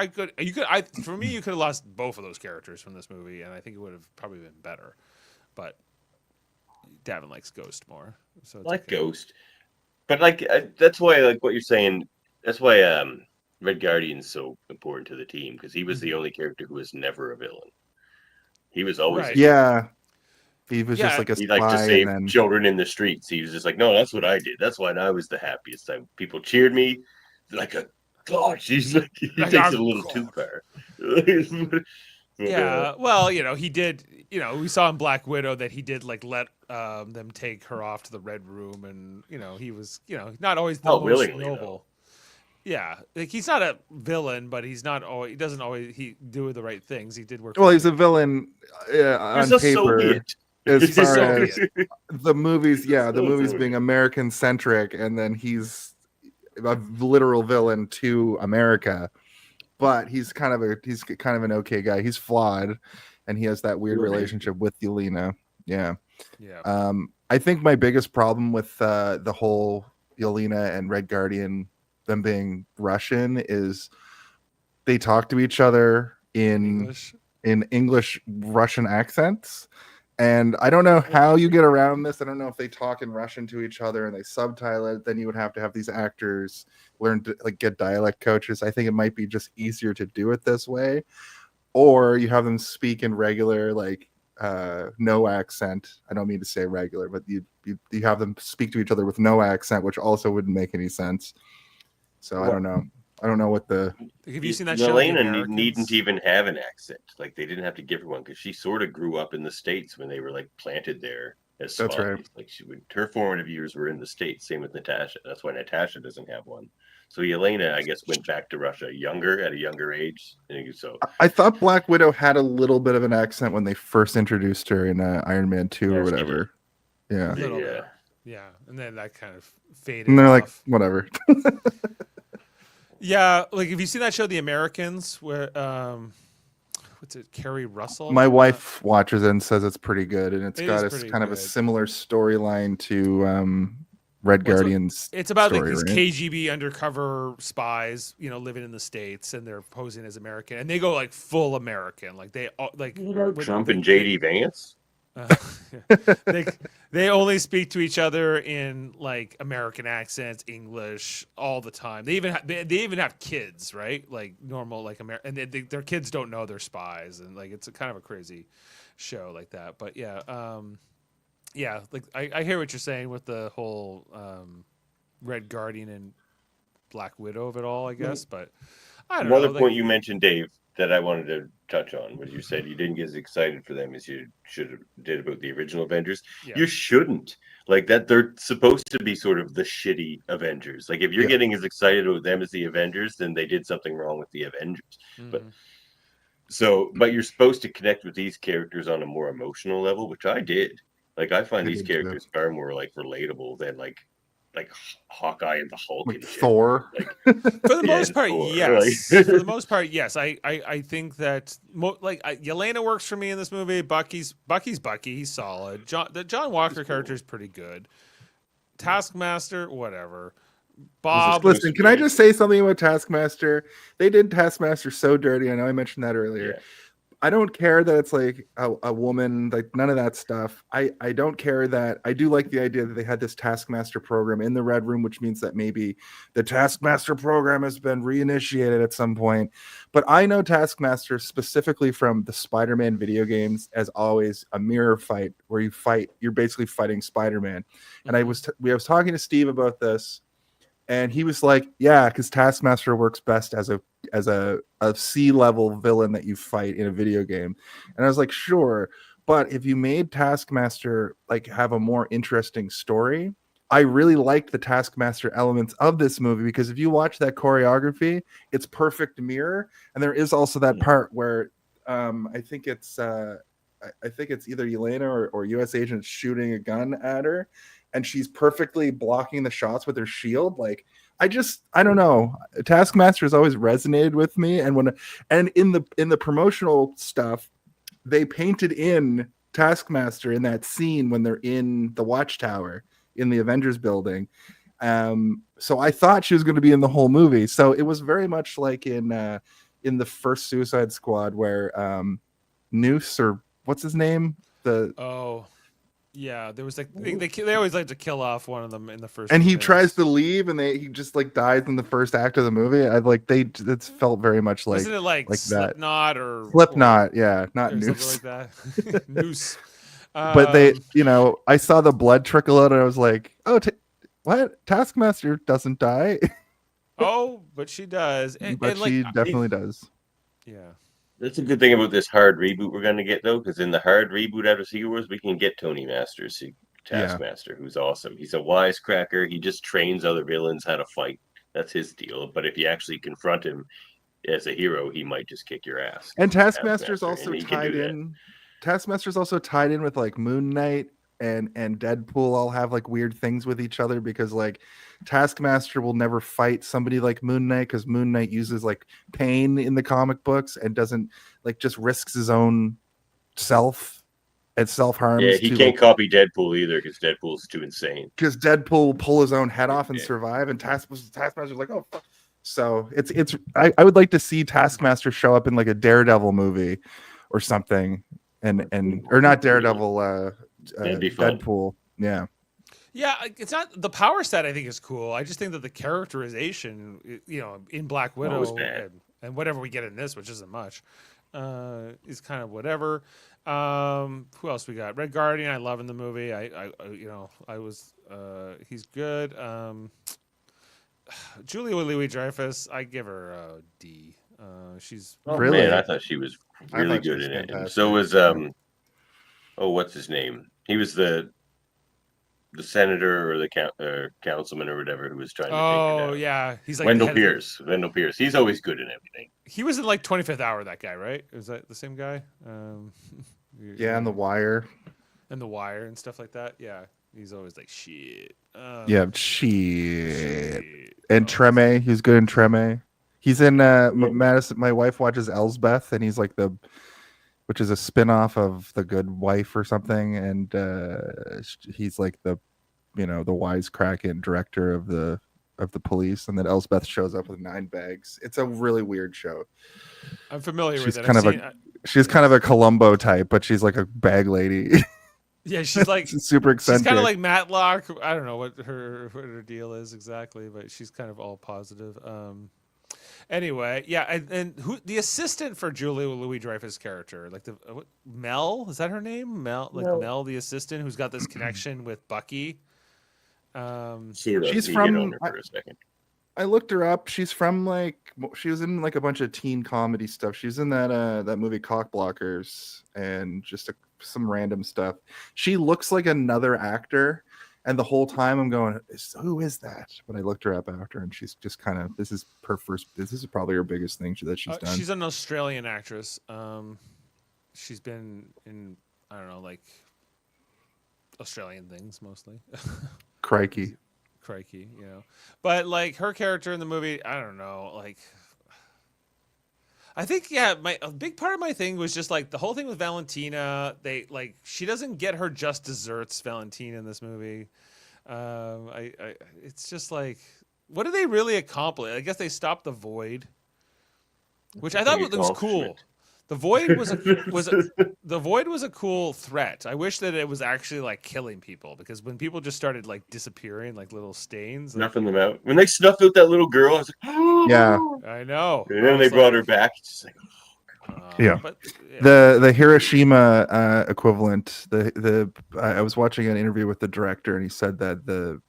for me you could have lost both of those characters from this movie, and I think it would have probably been better. But Davan likes Ghost more, so it's okay. Ghost, but like that's why like what you're saying. That's why Red Guardian's so important to the team, because he was the only character who was never a villain. He was always Right. Yeah. He was just like a he spy, liked to save and then children in the streets. He was just like, no, that's what I did. That's when I was the happiest time. People cheered me like a god. He's like, he Like takes a it a little god. too far. Yeah, well, you know, he did. You know, we saw in Black Widow that he did like let them take her off to the Red Room, and you know, he was, you know, not always the most willingly, noble. though. Yeah, like he's not a villain, but he's not always. He doesn't always do the right things. He did work. well, he's a villain on He's a paper. Soviet. As He's a far as Soviet. the movies, the movies being American centric, and then he's a literal villain to America. But he's kind of an okay guy. He's flawed, and he has that weird relationship with Yelena. Yeah. Yeah. I think my biggest problem with the whole Yelena and Red Guardian, them being Russian, is they talk to each other in English Russian accents. And I don't know how you get around this. I don't know if they talk in Russian to each other and they subtitle it. Then you would have to have these actors learn to like get dialect coaches. I think it might be just easier to do it this way, or you have them speak in regular like no accent. I don't mean to say regular, but you have them speak to each other with no accent, which also wouldn't make any sense. So I don't know. I don't know what the. Have you seen that show? Yelena needn't even have an accent. Like they didn't have to give her one, because she sort of grew up in the States when they were like planted there as spies. That's right. Like her formative years were in the States. Same with Natasha. That's why Natasha doesn't have one. So Yelena, I guess, went back to Russia at a younger age. So I thought Black Widow had a little bit of an accent when they first introduced her in Iron Man 2 or whatever. Yeah. Yeah, and then that kind of faded. And they're off. like, whatever. Yeah, like have you seen that show, The Americans, where what's it, Kerry Russell? My wife watches it and says it's pretty good, and it's It got is a pretty kind of a good. similar storyline to Red Guardian's. It's about like story, these right? KGB undercover spies, you know, living in the States, and they're posing as American, and they go like full American, like they like Trump and JD Vance. They only speak to each other in like American accents, English all the time. They even have kids, right? Like normal, like and their kids don't know they're spies, and like it's a kind of a crazy show like that. But yeah, yeah, like I hear what you're saying with the whole Red Guardian and Black Widow of it all, I guess. But I don't know. Another point you mentioned, Dave, that I wanted to touch on was you said you didn't get as excited for them as you should have did about the original Avengers. Yeah. You shouldn't. Like that, they're supposed to be sort of the shitty Avengers. Like if you're getting as excited about them as the Avengers, then they did something wrong with the Avengers. Mm-hmm. But So, but you're supposed to connect with these characters on a more emotional level, which I did. Like, I find I these did too. characters far more like relatable than like Hawkeye and the Hulk Like and shit. Thor. Like, For the Yeah, most part, Thor, yes. like- For the most part, yes. I think that Yelena works for me in this movie. Bucky's Bucky. He's solid. The John Walker cool. character is pretty good. Taskmaster, whatever. Was Bob. supposed Listen, to can I be- just say something about Taskmaster? They did Taskmaster so dirty. I know I mentioned that earlier. Yeah. I don't care that it's like a woman, like none of that stuff. I don't care that. I do like the idea that they had this Taskmaster program in the Red Room, which means that maybe the Taskmaster program has been reinitiated at some point. But I know Taskmaster specifically from the Spider-Man video games as always a mirror fight where you're basically fighting Spider-Man. And I was talking to Steve about this, and he was like, yeah, because Taskmaster works best as a C-level villain that you fight in a video game. And I was like, sure, but if you made Taskmaster like have a more interesting story, I really liked the Taskmaster elements of this movie, because if you watch that choreography, it's perfect mirror. And there is also that part where I think it's either Yelena or US agent shooting a gun at her, and she's perfectly blocking the shots with her shield. Like, I don't know. Taskmaster has always resonated with me, and in the promotional stuff, they painted in Taskmaster in that scene when they're in the Watchtower in the Avengers building. So I thought she was going to be in the whole movie. So it was very much like in the first Suicide Squad where Noose, or what's his name? Yeah, there was like they always like to kill off one of them in the first. And few he minutes. tries to leave, and he just like dies in the first act of the movie. It felt very much like, Wasn't it like that. Slipknot or Slipknot, yeah, not or Noose. something like that. Noose. But I saw the blood trickle out, and I was like, oh, what? Taskmaster doesn't die, Oh, but she does. but she definitely does. Yeah. That's a good thing about this hard reboot we're going to get, though, because in the hard reboot out of Secret Wars, we can get Tony Masters, Taskmaster, who's awesome. He's a wisecracker. He just trains other villains how to fight. That's his deal. But if you actually confront him as a hero, he might just kick your ass. And Taskmaster's Taskmaster, also and he can do tied that. in. Taskmaster's also tied in with like Moon Knight and Deadpool all have like weird things with each other, because like Taskmaster will never fight somebody like Moon Knight, because Moon Knight uses like pain in the comic books and doesn't like just risks his own self and self-harms. Yeah, he can't copy Deadpool either, because Deadpool's too insane. Because Deadpool will pull his own head off and survive, and Taskmaster's like, oh fuck. So I would like to see Taskmaster show up in like a Daredevil movie or something, or not Daredevil, That'd be fun. Deadpool. Yeah. Yeah, it's not the power set. I think is cool. I just think that the characterization, in Black Widow and whatever we get in this, which isn't much, is kind of whatever. Who else we got? Red Guardian. I love in the movie. He's good. Julia Louis-Dreyfus. I give her a D. She's Really? Man, I thought she was really good in it. And so was what's his name? He was the senator or the councilman or whatever who was trying to take her down. Yeah, he's like Wendell Pierce. Wendell Pierce. He's always good in everything. He was in like 25th Hour. That guy, right? Is that the same guy? Yeah, and The Wire. And The Wire and stuff like that. Yeah, he's always like shit. Shit. And Treme. He's good in Treme. He's in Madison. My wife watches Elsbeth, and he's like which is a spin-off of The Good Wife or something, and he's like the wisecracking director of the police, and then Elsbeth shows up with 9 bags. It's a really weird show. I'm familiar with it. She's kind of a Columbo type, but she's like a bag lady. Yeah, she's like super eccentric. She's kind of like Matlock. I don't know what her deal is exactly, but she's kind of all positive. Anyway, yeah, and who the assistant for Julia Louis-Dreyfus character, like Mel, is that her name? Mel, the assistant who's got this connection with Bucky. She's from. I looked her up. She's from she was in like a bunch of teen comedy stuff. She's in that movie Cock Blockers and just some random stuff. She looks like another actor, And the whole time I'm going, who is that? But I looked her up after, and she's just kind of, this is probably her biggest thing that she's done. She's an Australian actress. She's been in, I don't know, like Australian things mostly. Crikey. Crikey, you know. But like her character in the movie, I don't know, like I think a big part of my thing was just like the whole thing with Valentina. She doesn't get her just desserts, Valentina, in this movie. It's just like, what do they really accomplish? I guess they stopped the void, which I thought was cool. The void the void was a cool threat. I wish that it was actually like killing people, because when people just started like disappearing like little stains, snuffing them out. When they snuffed out that little girl, I was like, oh. Yeah, I know. And then they brought her back. It's just like, yeah. But, The Hiroshima equivalent. I was watching an interview with the director, and he said that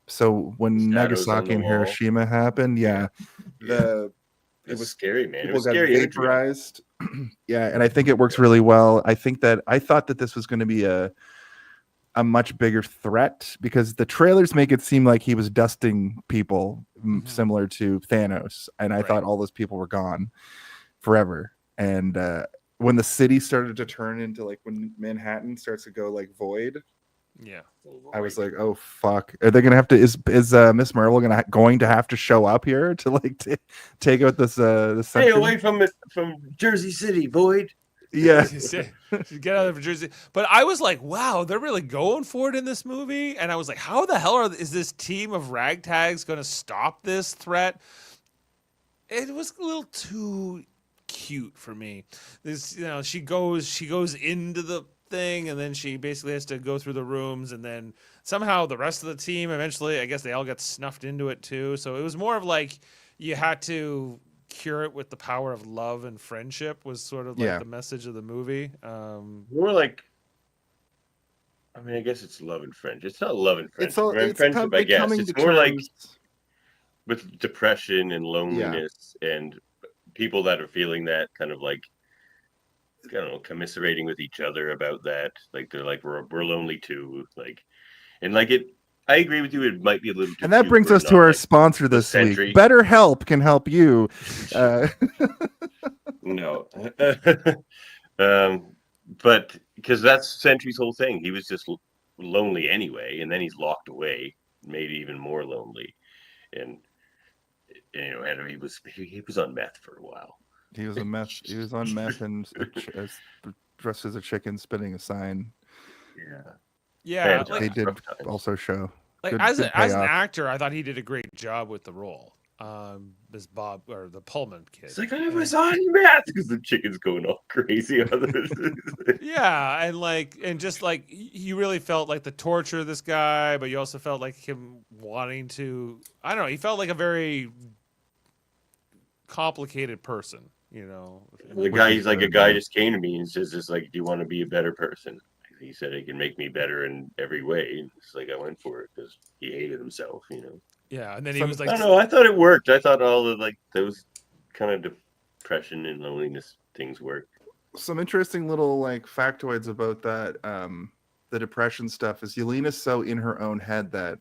when Nagasaki and Hiroshima happened, it was scary, man. It was got scary vaporized. Yeah, and I think it works really well. I thought that this was going to be a much bigger threat, because the trailers make it seem like he was dusting people, similar to Thanos, and I thought all those people were gone forever. And when the city started to turn into, like, when Manhattan starts to go like void, yeah, I was like, oh fuck, are they gonna have to? Is Miss Marvel going to have to show up here to like take out this Stay away from Jersey City, Void. Yeah. Get out of Jersey. But I was like, wow, they're really going for it in this movie. And I was like, how the hell is this team of ragtags going to stop this threat? It was a little too cute for me. This, she goes into the thing, and then she basically has to go through the rooms, and then somehow the rest of the team eventually, I guess they all got snuffed into it too. So it was more of like you had to cure it with the power of love and friendship, was sort of like the message of the movie. More like, I mean, I guess it's love and friendship. It's not love and friendship. It's friendship, I guess. It's more like with depression and loneliness and people that are feeling that, kind of like, I don't know, commiserating with each other about that. Like, they're like, we're lonely too. Like, and like it. I agree with you. It might be a little too. And that brings us to our sponsor this week. BetterHelp can help you. No. But because that's Sentry's whole thing. He was just lonely anyway, and then he's locked away, made even more lonely. And and he was on meth for a while. He was on meth and dressed as a chicken, spinning a sign. Yeah. Like, they did also show. Like, as an actor, I thought he did a great job with the role. This Bob, or the Pullman kid. It's like, I was on meth, because the chicken's going all crazy on this. Yeah, and just like you really felt like the torture of this guy, but you also felt like him wanting to. I don't know. He felt like a very complicated person. The guy, he's like, a guy just came to me and says, "Just like, do you want to be a better person?" He said it can make me better in every way. And it's like, I went for it because he hated himself, Yeah, and then he was like, I don't know. I thought it worked. I thought all of like those kind of depression and loneliness things worked. Some interesting little like factoids about that. The depression stuff is Yelena's so in her own head that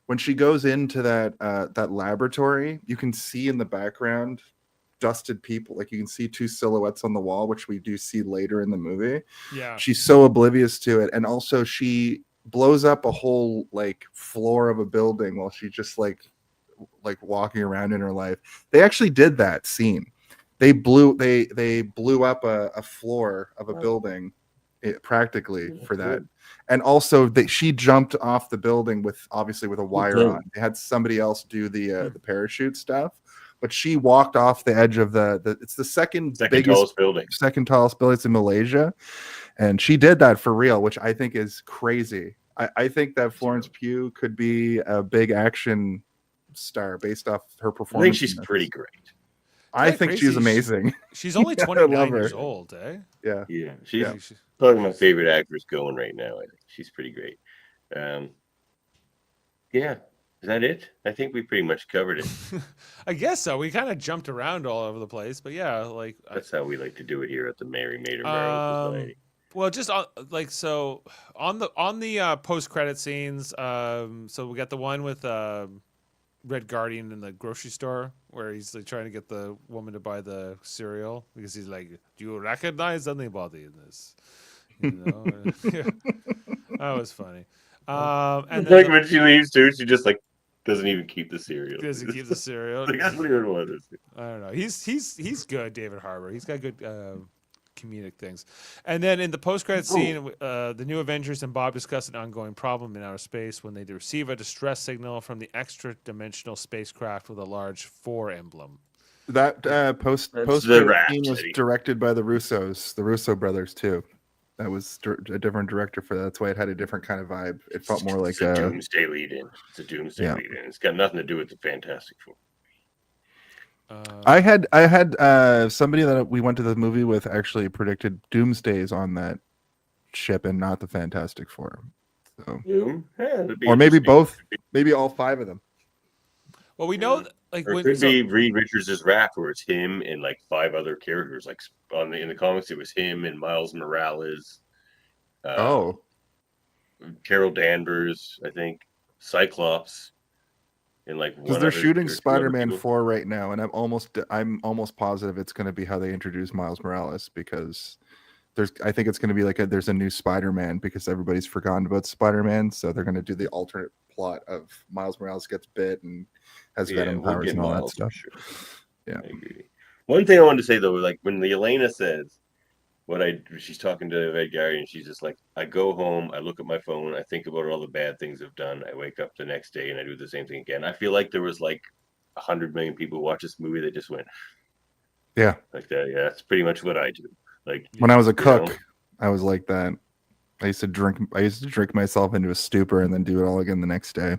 when she goes into that laboratory, you can see in the background dusted people. Like, you can see two silhouettes on the wall, which we do see later in the movie. Yeah, she's so oblivious to it, and also she blows up a whole like floor of a building while she's just like walking around in her life. They actually did that scene. They blew up a floor of a building practically for that. And also she jumped off the building with a wire on. They had somebody else do the parachute stuff, but she walked off the edge of it's the second tallest building. Second tallest building. It's in Malaysia. And she did that for real, which I think is crazy. I think that Florence Pugh could be a big action star based off her performance. I think she's pretty great. I think she's amazing. She's only 29 years old, eh? Yeah. Yeah. She's probably my favorite actress going right now. I think she's pretty great. Yeah. Is that it? I think we pretty much covered it. I guess so. We kind of jumped around all over the place, but yeah, like that's how we like to do it here at the Mary Mater Marvel Society. Well, just on the post credit scenes. So we got the one with Red Guardian in the grocery store where he's like, trying to get the woman to buy the cereal because he's like, "Do you recognize anybody in this?" You know, that was funny. And then Like when she leaves too, she just like doesn't even keep the cereal. does he keep the cereal? Like I don't even know what it is. I don't know. He's good, David Harbour. He's got good comedic things. And then in the post-credit scene, the New Avengers and Bob discuss an ongoing problem in outer space when they receive a distress signal from the extra-dimensional spacecraft with a large 4 emblem. That post That's post the Rat scene was City. directed by the Russo brothers too. That was a different director for that. That's why it had a different kind of vibe. It felt more like it's a doomsday lead-in. It's a doomsday Yeah. lead-in. It's got nothing to do with the Fantastic Four. I had somebody that we went to the movie with actually predicted Doomsdays on that ship and not the Fantastic Four. So, that'd be or maybe interesting. both, maybe all 5 of them. well, we know like Or it when could be Reed Richards' rap, where it's him and like 5 other characters. Like in the comics, it was him and Miles Morales. Carol Danvers, I think, Cyclops, and like Because they're shooting or 2 other Spider-Man people. 4 right now, and I'm almost positive it's going to be how they introduce Miles Morales, because I think it's going to be like there's a new Spider-Man because everybody's forgotten about Spider-Man, so they're going to do the alternate plot of Miles Morales gets bit and has Venom we'll powers get and all that Miles for stuff. sure. Yeah. I agree. One thing I wanted to say though, like when the Elena says she's talking to Red Guardian, she's just like, I go home, I look at my phone, I think about all the bad things I've done, I wake up the next day and I do the same thing again. I feel like there was like 100 million people who watch this movie that just went, Yeah. like that. Yeah, that's pretty much what I do. Like When I was a you cook, know? I was like that. I used to drink myself into a stupor and then do it all again the next day.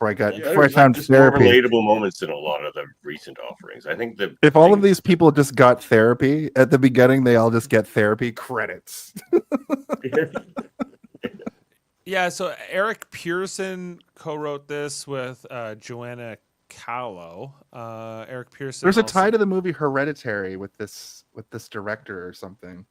Before I found just more therapy. relatable moments than a lot of the recent offerings. I think If all of these people just got therapy at the beginning, they all just get therapy credits. Yeah, so Eric Pearson co-wrote this with Joanna Callow. Eric Pearson. There's a tie to the movie Hereditary with this director or something.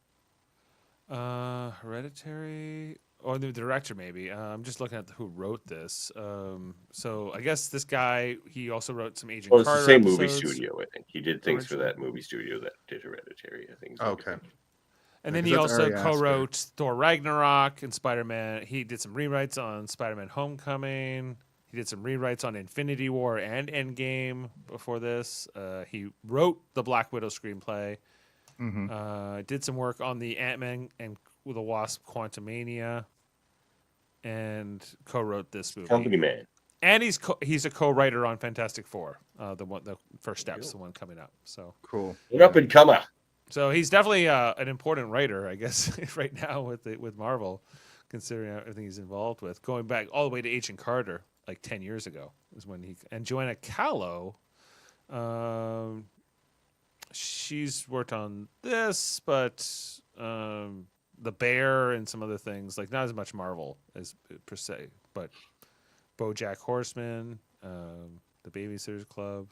Hereditary, or the director maybe. I'm just looking at who wrote this. So I guess this guy, he also wrote some Agent Well, it's Carter the same episodes. movie studio, I think. He did things for Originally. that movie studio that did Hereditary, I think. Okay. And then he Because that's also Ari Aster. co-wrote Thor Ragnarok and Spider-Man. He did some rewrites on Spider-Man Homecoming. He did some rewrites on Infinity War and Endgame before this. He wrote the Black Widow screenplay. Did some work on the Ant-Man and the Wasp Quantumania, and co-wrote this movie. Company man. And he's a co-writer on Fantastic Four, the first steps, the one coming up. So cool. What up and comer? So he's definitely an important writer, I guess, right now with Marvel, considering everything he's involved with. Going back all the way to Agent Carter, like 10 years ago, is when and Joanna Callow, she's worked on this, but The Bear and some other things, like not as much Marvel as per se, but BoJack Horseman, The Babysitter's Club.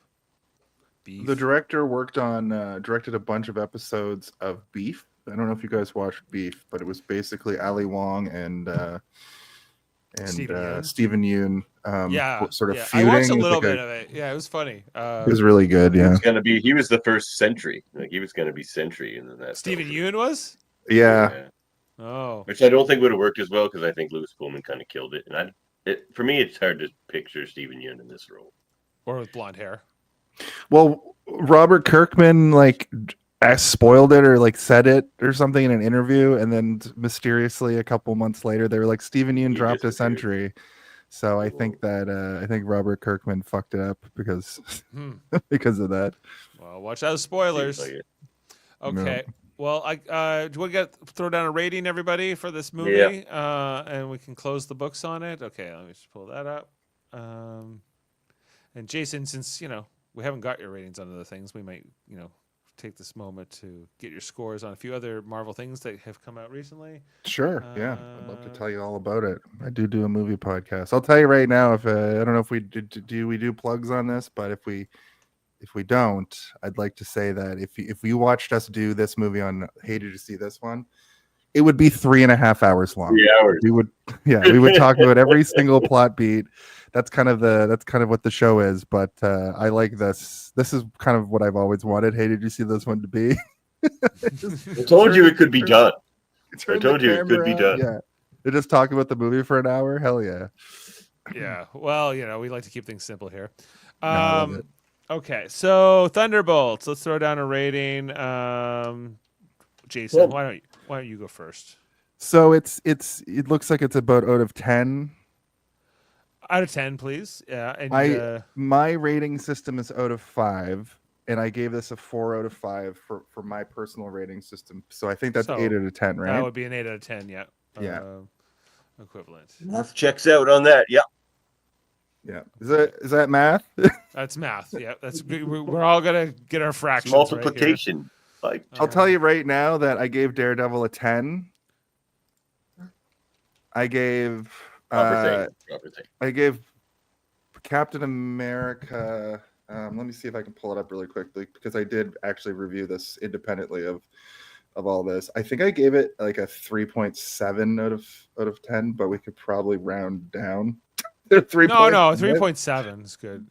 Beef. The director directed a bunch of episodes of Beef. I don't know if you guys watched Beef, but it was basically Ali Wong and Stephen Yeun sort of feuding. I watched a little bit of it. Yeah, it was funny. It was really good. Yeah, He was the first Sentry. Like he was going to be Sentry, and then that. Stephen Yeun was. Yeah. Oh. Which I don't think would have worked as well because I think Louis Pullman kind of killed it, and for me, it's hard to picture Stephen Yeun in this role. Or with blonde hair. Well, Robert Kirkman spoiled it or said it or something in an interview, and then mysteriously a couple months later they were like, Stephen Yeun dropped a Sentry. So I think that Robert Kirkman fucked it up because of that. Well, watch out, spoilers. Okay. No. Well, do we throw down a rating, everybody, for this movie? Yeah. And we can close the books on it. Okay, let me just pull that up. And Jason, since we haven't got your ratings on other things, we might take this moment to get your scores on a few other Marvel things that have come out recently. Sure. Yeah, I'd love to tell you all about it. I do a movie podcast. I'll tell you right now, if I don't know if we do plugs on this, but if we if we don't, I'd like to say that if you watched us do this movie on Hey, Did You See This One, it would be 3.5 hours long. 3 hours. We would, yeah, we would talk about every single plot beat. That's kind of what the show is. But I like this. This is kind of what I've always wanted. Hey, did you see this one to be? I told you it could be done. Turn told the you it could be camera on. done. Yeah, they just talk about the movie for an hour. Hell yeah. Yeah. Well, we like to keep things simple here. No, I love it. Okay, so Thunderbolts. Let's throw down a rating. Jason, Well- why don't you go first? So it looks like it's about out of 10. Out of 10, please. Yeah. And My rating system is out of 5, and I gave this a 4 out of 5 for my personal rating system. So I think that's So, 8 out of 10, that right? would be an 8 out of 10. Yeah. Yeah. Equivalent. Math checks out on that. Yeah. Yeah. Is that math? That's math. Yeah. That's good. We're all gonna get our It's fractions right here. multiplication. Like, I'll tell you right now that I gave Daredevil a 10. I gave proper thing. I gave Captain America. Let me see if I can pull it up really quickly because I did actually review this independently of all this. I think I gave it like a 3.7 out of 10, but we could probably round down. No, 3.7. 3.7 is good.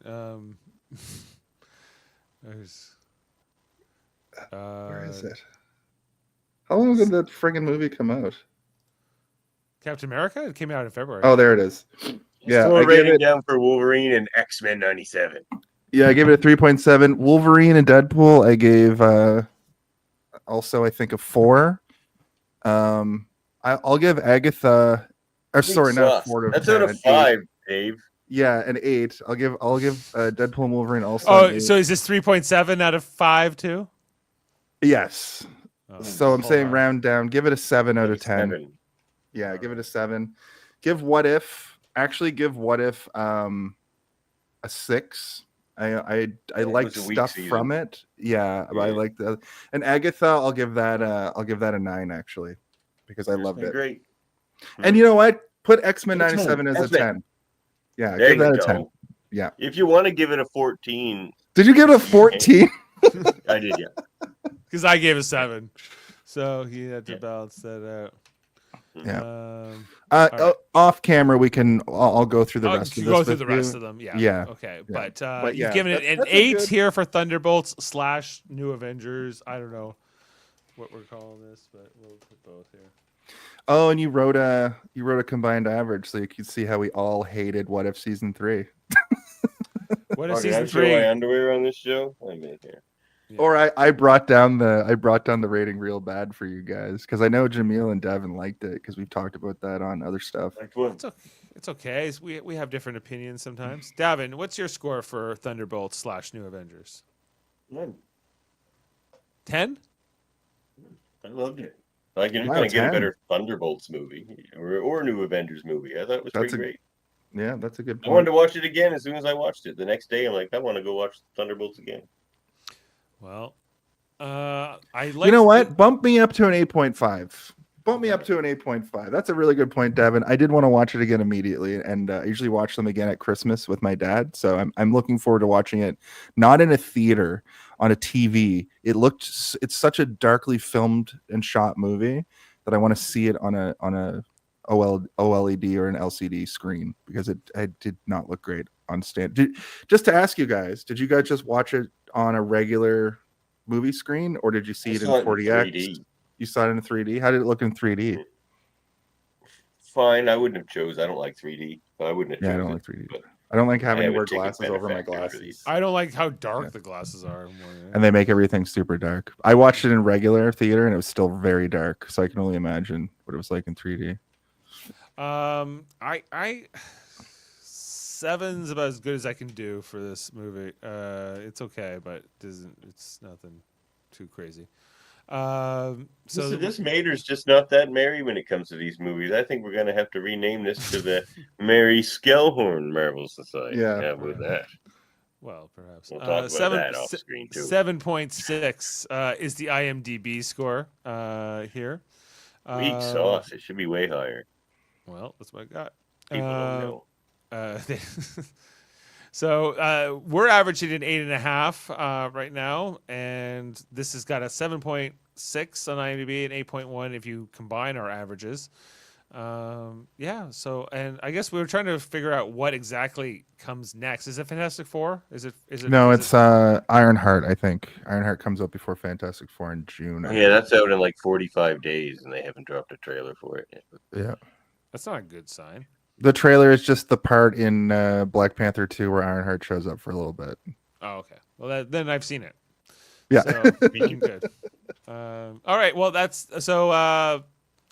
Where is it? How long did that friggin' movie come out? Captain America? It came out in February. Oh, there it is. Yeah, Throw I a gave rating it. down for Wolverine and X-Men 97. Yeah, I gave it a 3.7. Wolverine and Deadpool, I gave also I think a 4. I'll give Agatha. Or sorry, not 4 out of That's 10. out of an 5, Dave. Yeah, an 8. I'll give Deadpool and Wolverine also. Oh, an 8. so is this 3.7 out of 5 too? Yes. Oh, So I'm hold saying on. round down. Give it a 7 out of 10. 7. Yeah, give it a 7. Give What If. Actually, give What If a 6. I It like was a weak stuff season. from it. Yeah, but I Yeah. like the and Agatha. I'll give that a 9 actually because I loved it. Great. And you know what? Put X-Men X-Men, 97 as a X-Men. 10. Yeah, There give that you a 10. go. Yeah. If you want to give it a 14, Did you give it a 14? I did, yeah. Because I gave a 7. So he had to Yeah. balance that out. Yeah. Right. Off camera, I'll go through the I'll rest of this. go through with the rest you. of them. Yeah. Yeah. Okay. Yeah. But you've yeah, given it an that's a 8 good- here for Thunderbolts / New Avengers. I don't know what we're calling this, but we'll put both here. Oh, and you wrote a combined average, so you could see how we all hated What If season 3. What is Okay, season I'm showing 3? my underwear on this show. Wait a minute here. Yeah. Or I brought down the rating real bad for you guys because I know Jaemeel and Davan liked it because we've talked about that on other stuff. Like what? It's okay. We have different opinions sometimes. Davin, what's your score for Thunderbolts / New Avengers? 10? I loved it. Like you're Wow, gonna get a 10. better Thunderbolts movie or New Avengers movie. I thought it was That's pretty great. Yeah, that's a good I wanted point. to watch it again as soon as I watched it. The next day, I'm like, I want to go watch Thunderbolts again. Well, I like. You know what? Bump me up to an 8.5. Bump me up to an 8.5. That's a really good point, Devin. I did want to watch it again immediately, and I usually watch them again at Christmas with my dad. So I'm looking forward to watching it, not in a theater, on a TV. It's such a darkly filmed and shot movie that I want to see it on a OLED or an LCD screen because it did not look great on stand. Just to ask you guys, did you guys just watch it on a regular movie screen or did you see it in 40x? 3D. You saw it in 3D. How did it look in 3D? Fine. I wouldn't have chose. I don't like 3D. I wouldn't have Yeah, I chosen. don't like 3D. but I don't like having I to have wear a ticket glasses over my benefactor for these. glasses. I don't like how dark Yeah. the glasses are. And they make everything super dark. I watched it in regular theater and it was still very dark. So I can only imagine what it was like in 3D. I 7's about as good as I can do for this movie. It's okay, but it's nothing too crazy. So this Mater's just not that merry when it comes to these movies. I think we're gonna have to rename this to the Mary Skelhorn Marvel Society. Yeah. With that. well, perhaps We'll talk about that off screen too. 7.6 is the IMDb score here. Weak sauce. It should be way higher. Well, that's what I got. People don't know. So we're averaging an 8.5 right now, and this has got a 7.6 on IMDb and 8.1 if you combine our averages. Yeah. So, and I guess we were trying to figure out what exactly comes next. Is it Fantastic Four? Is it? No, is it's it- Ironheart. I think Ironheart comes out before Fantastic Four in June. I Yeah, think. that's out in like 45 days, and they haven't dropped a trailer for it yet. Yeah. That's not a good sign. The trailer is just the part in Black Panther 2 where Ironheart shows up for a little bit. Oh, okay. Well, then I've seen it. Yeah. So I'm good. All right. Well, that's so.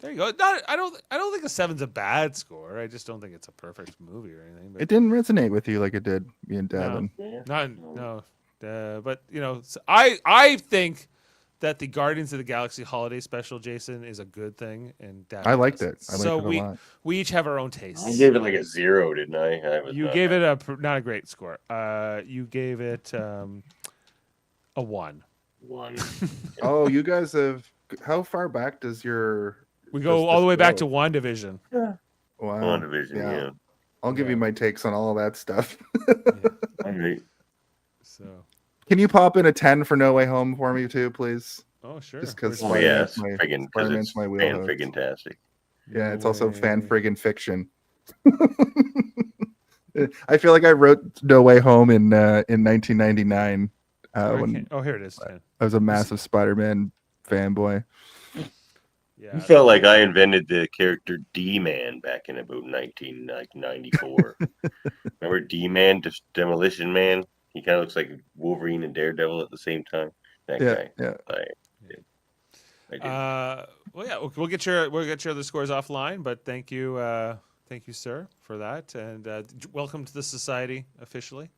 There you go. I don't think a 7's a bad score. I just don't think it's a perfect movie or anything. But It didn't resonate with you like it did me and Davan. Yeah. no. But I think that the Guardians of the Galaxy holiday special, Jason, is a good thing, and Davin I liked doesn't. it. I liked So it a lot. we each have our own tastes. I gave it like a 0, didn't I? You gave it not a great score. You gave it a 1. 1. Oh, you guys have. How far back does your? We go does all the this way back go? to WandaVision. Wow. WandaVision, yeah. I'll give you my takes on all of that stuff. All right. So, Can you pop in a 10 for No Way Home for me too, please? oh sure. Just 'cause Oh, Spider-Man's yeah, it's my- friggin' because Spider-Man's it's my fan wheelhouse. friggin-tastic. Yeah, it's also fan Way. friggin' fiction. I feel like I wrote No Way Home in 1999 when Oh, here it is. I was a massive Spider-Man fanboy. Yeah. I felt like I invented the character D-Man back in about 1994. Remember D-Man, Demolition Man? He kind of looks like Wolverine and Daredevil at the same time. That guy. Yeah. I did. Well, yeah, we'll get your other scores offline, but thank you, sir, for that, and welcome to the society officially.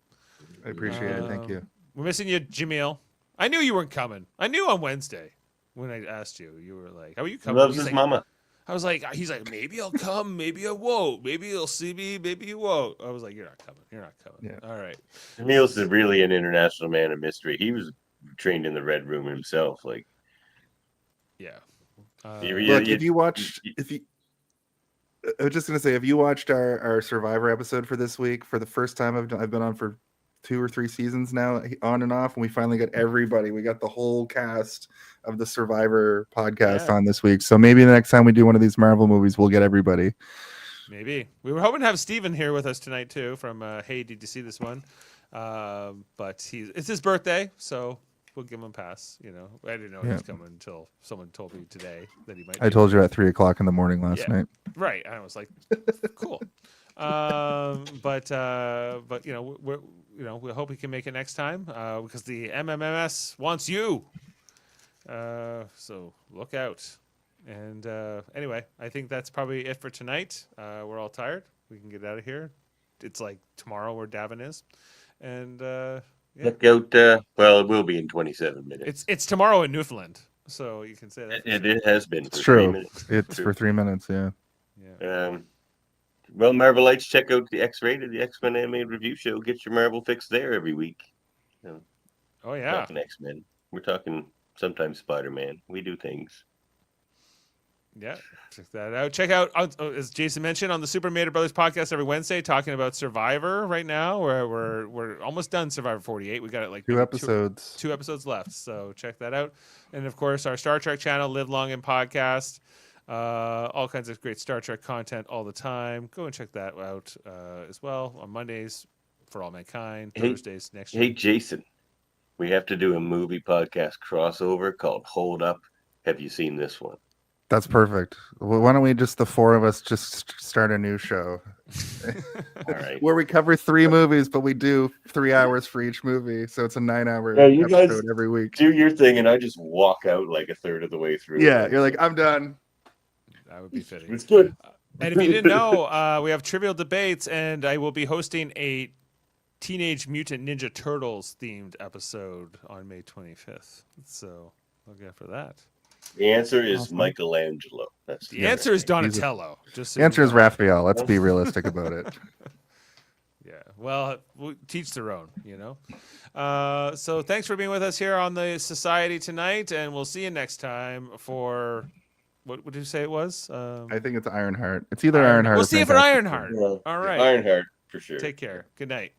I appreciate it. Thank you. We're missing you, Jaemeel. I knew you weren't coming. I knew on Wednesday when I asked you, you were like, "How are you He coming?" loves He's his like, mama. I was like, he's like, maybe I'll come, maybe I won't, maybe you'll see me, maybe you won't. I was like, you're not coming. You're not coming. Yeah. All right. Emil's is really an international man of mystery. He was trained in the Red Room himself. Like, Yeah. Look, if you watched, I was just gonna say, if you watched our Survivor episode for this week, for the first time I've been on for 2 or 3 seasons now, on and off, and we finally got everybody. We got the whole cast of the Survivor podcast on this week. So maybe the next time we do one of these Marvel movies, we'll get everybody. Maybe we were hoping to have Steven here with us tonight too. From Hey, did you see this one? But it's his birthday, so we'll give him a pass. You know, I didn't know he was coming until someone told me today that he might. I told you at 3:00 in the morning last night. Right, I was like, cool. But you know, we hope he can make it next time because the M.M.M.S. wants you. So look out. And anyway, I think that's probably it for tonight. We're all tired. We can get out of here. It's like tomorrow where Davan is. And Look out. Well, it will be in 27 minutes. it's tomorrow in Newfoundland. So you can say that. It has been for It's 3 true. minutes. It's for 3 minutes. Yeah. Yeah. Well, Marvelites, check out the X-Rated, the X-Men animated review show. Get your Marvel fix there every week. Oh yeah. Talking X-Men. We're talking sometimes Spider-Man. We do things. Yeah, check that out. Check out, as Jason mentioned, on the Super Mader Brothers podcast every Wednesday, talking about Survivor right now. Where we're almost done Survivor 48. We got it like 2 episodes. Two episodes left, so check that out. And of course, our Star Trek channel, Live Long and Podcast. All kinds of great Star Trek content all the time. Go and check that out as well on Mondays for All Mankind, Thursdays next year. Hey, Jason, we have to do a movie podcast crossover called Hold Up. Have you seen this one? That's perfect. Well, why don't we the 4 of us just start a new show? All right. Where we cover 3 movies, but we do 3 hours for each movie. So it's a 9-hour Yeah, you guys episode every week. Do your thing, and I just walk out like a third of the way through. Yeah, you're like, I'm done. That would be fitting. It's good. And if you didn't know, we have Trivial Debates, and I will be hosting a Teenage Mutant Ninja Turtles themed episode on May 25th. So look out for that. The answer is Awesome. Michelangelo. That's The answer is He's Donatello. Just so The answer you is know. Raphael. Let's be realistic about it. Yeah. Well, we'll teach their own, you know. So thanks for being with us here on the Society tonight, and we'll see you next time for what did you say it was? I think it's Ironheart. It's either Ironheart. We'll or see you for Fantastic Ironheart. Four. All right. Ironheart for sure. Take care. Good night.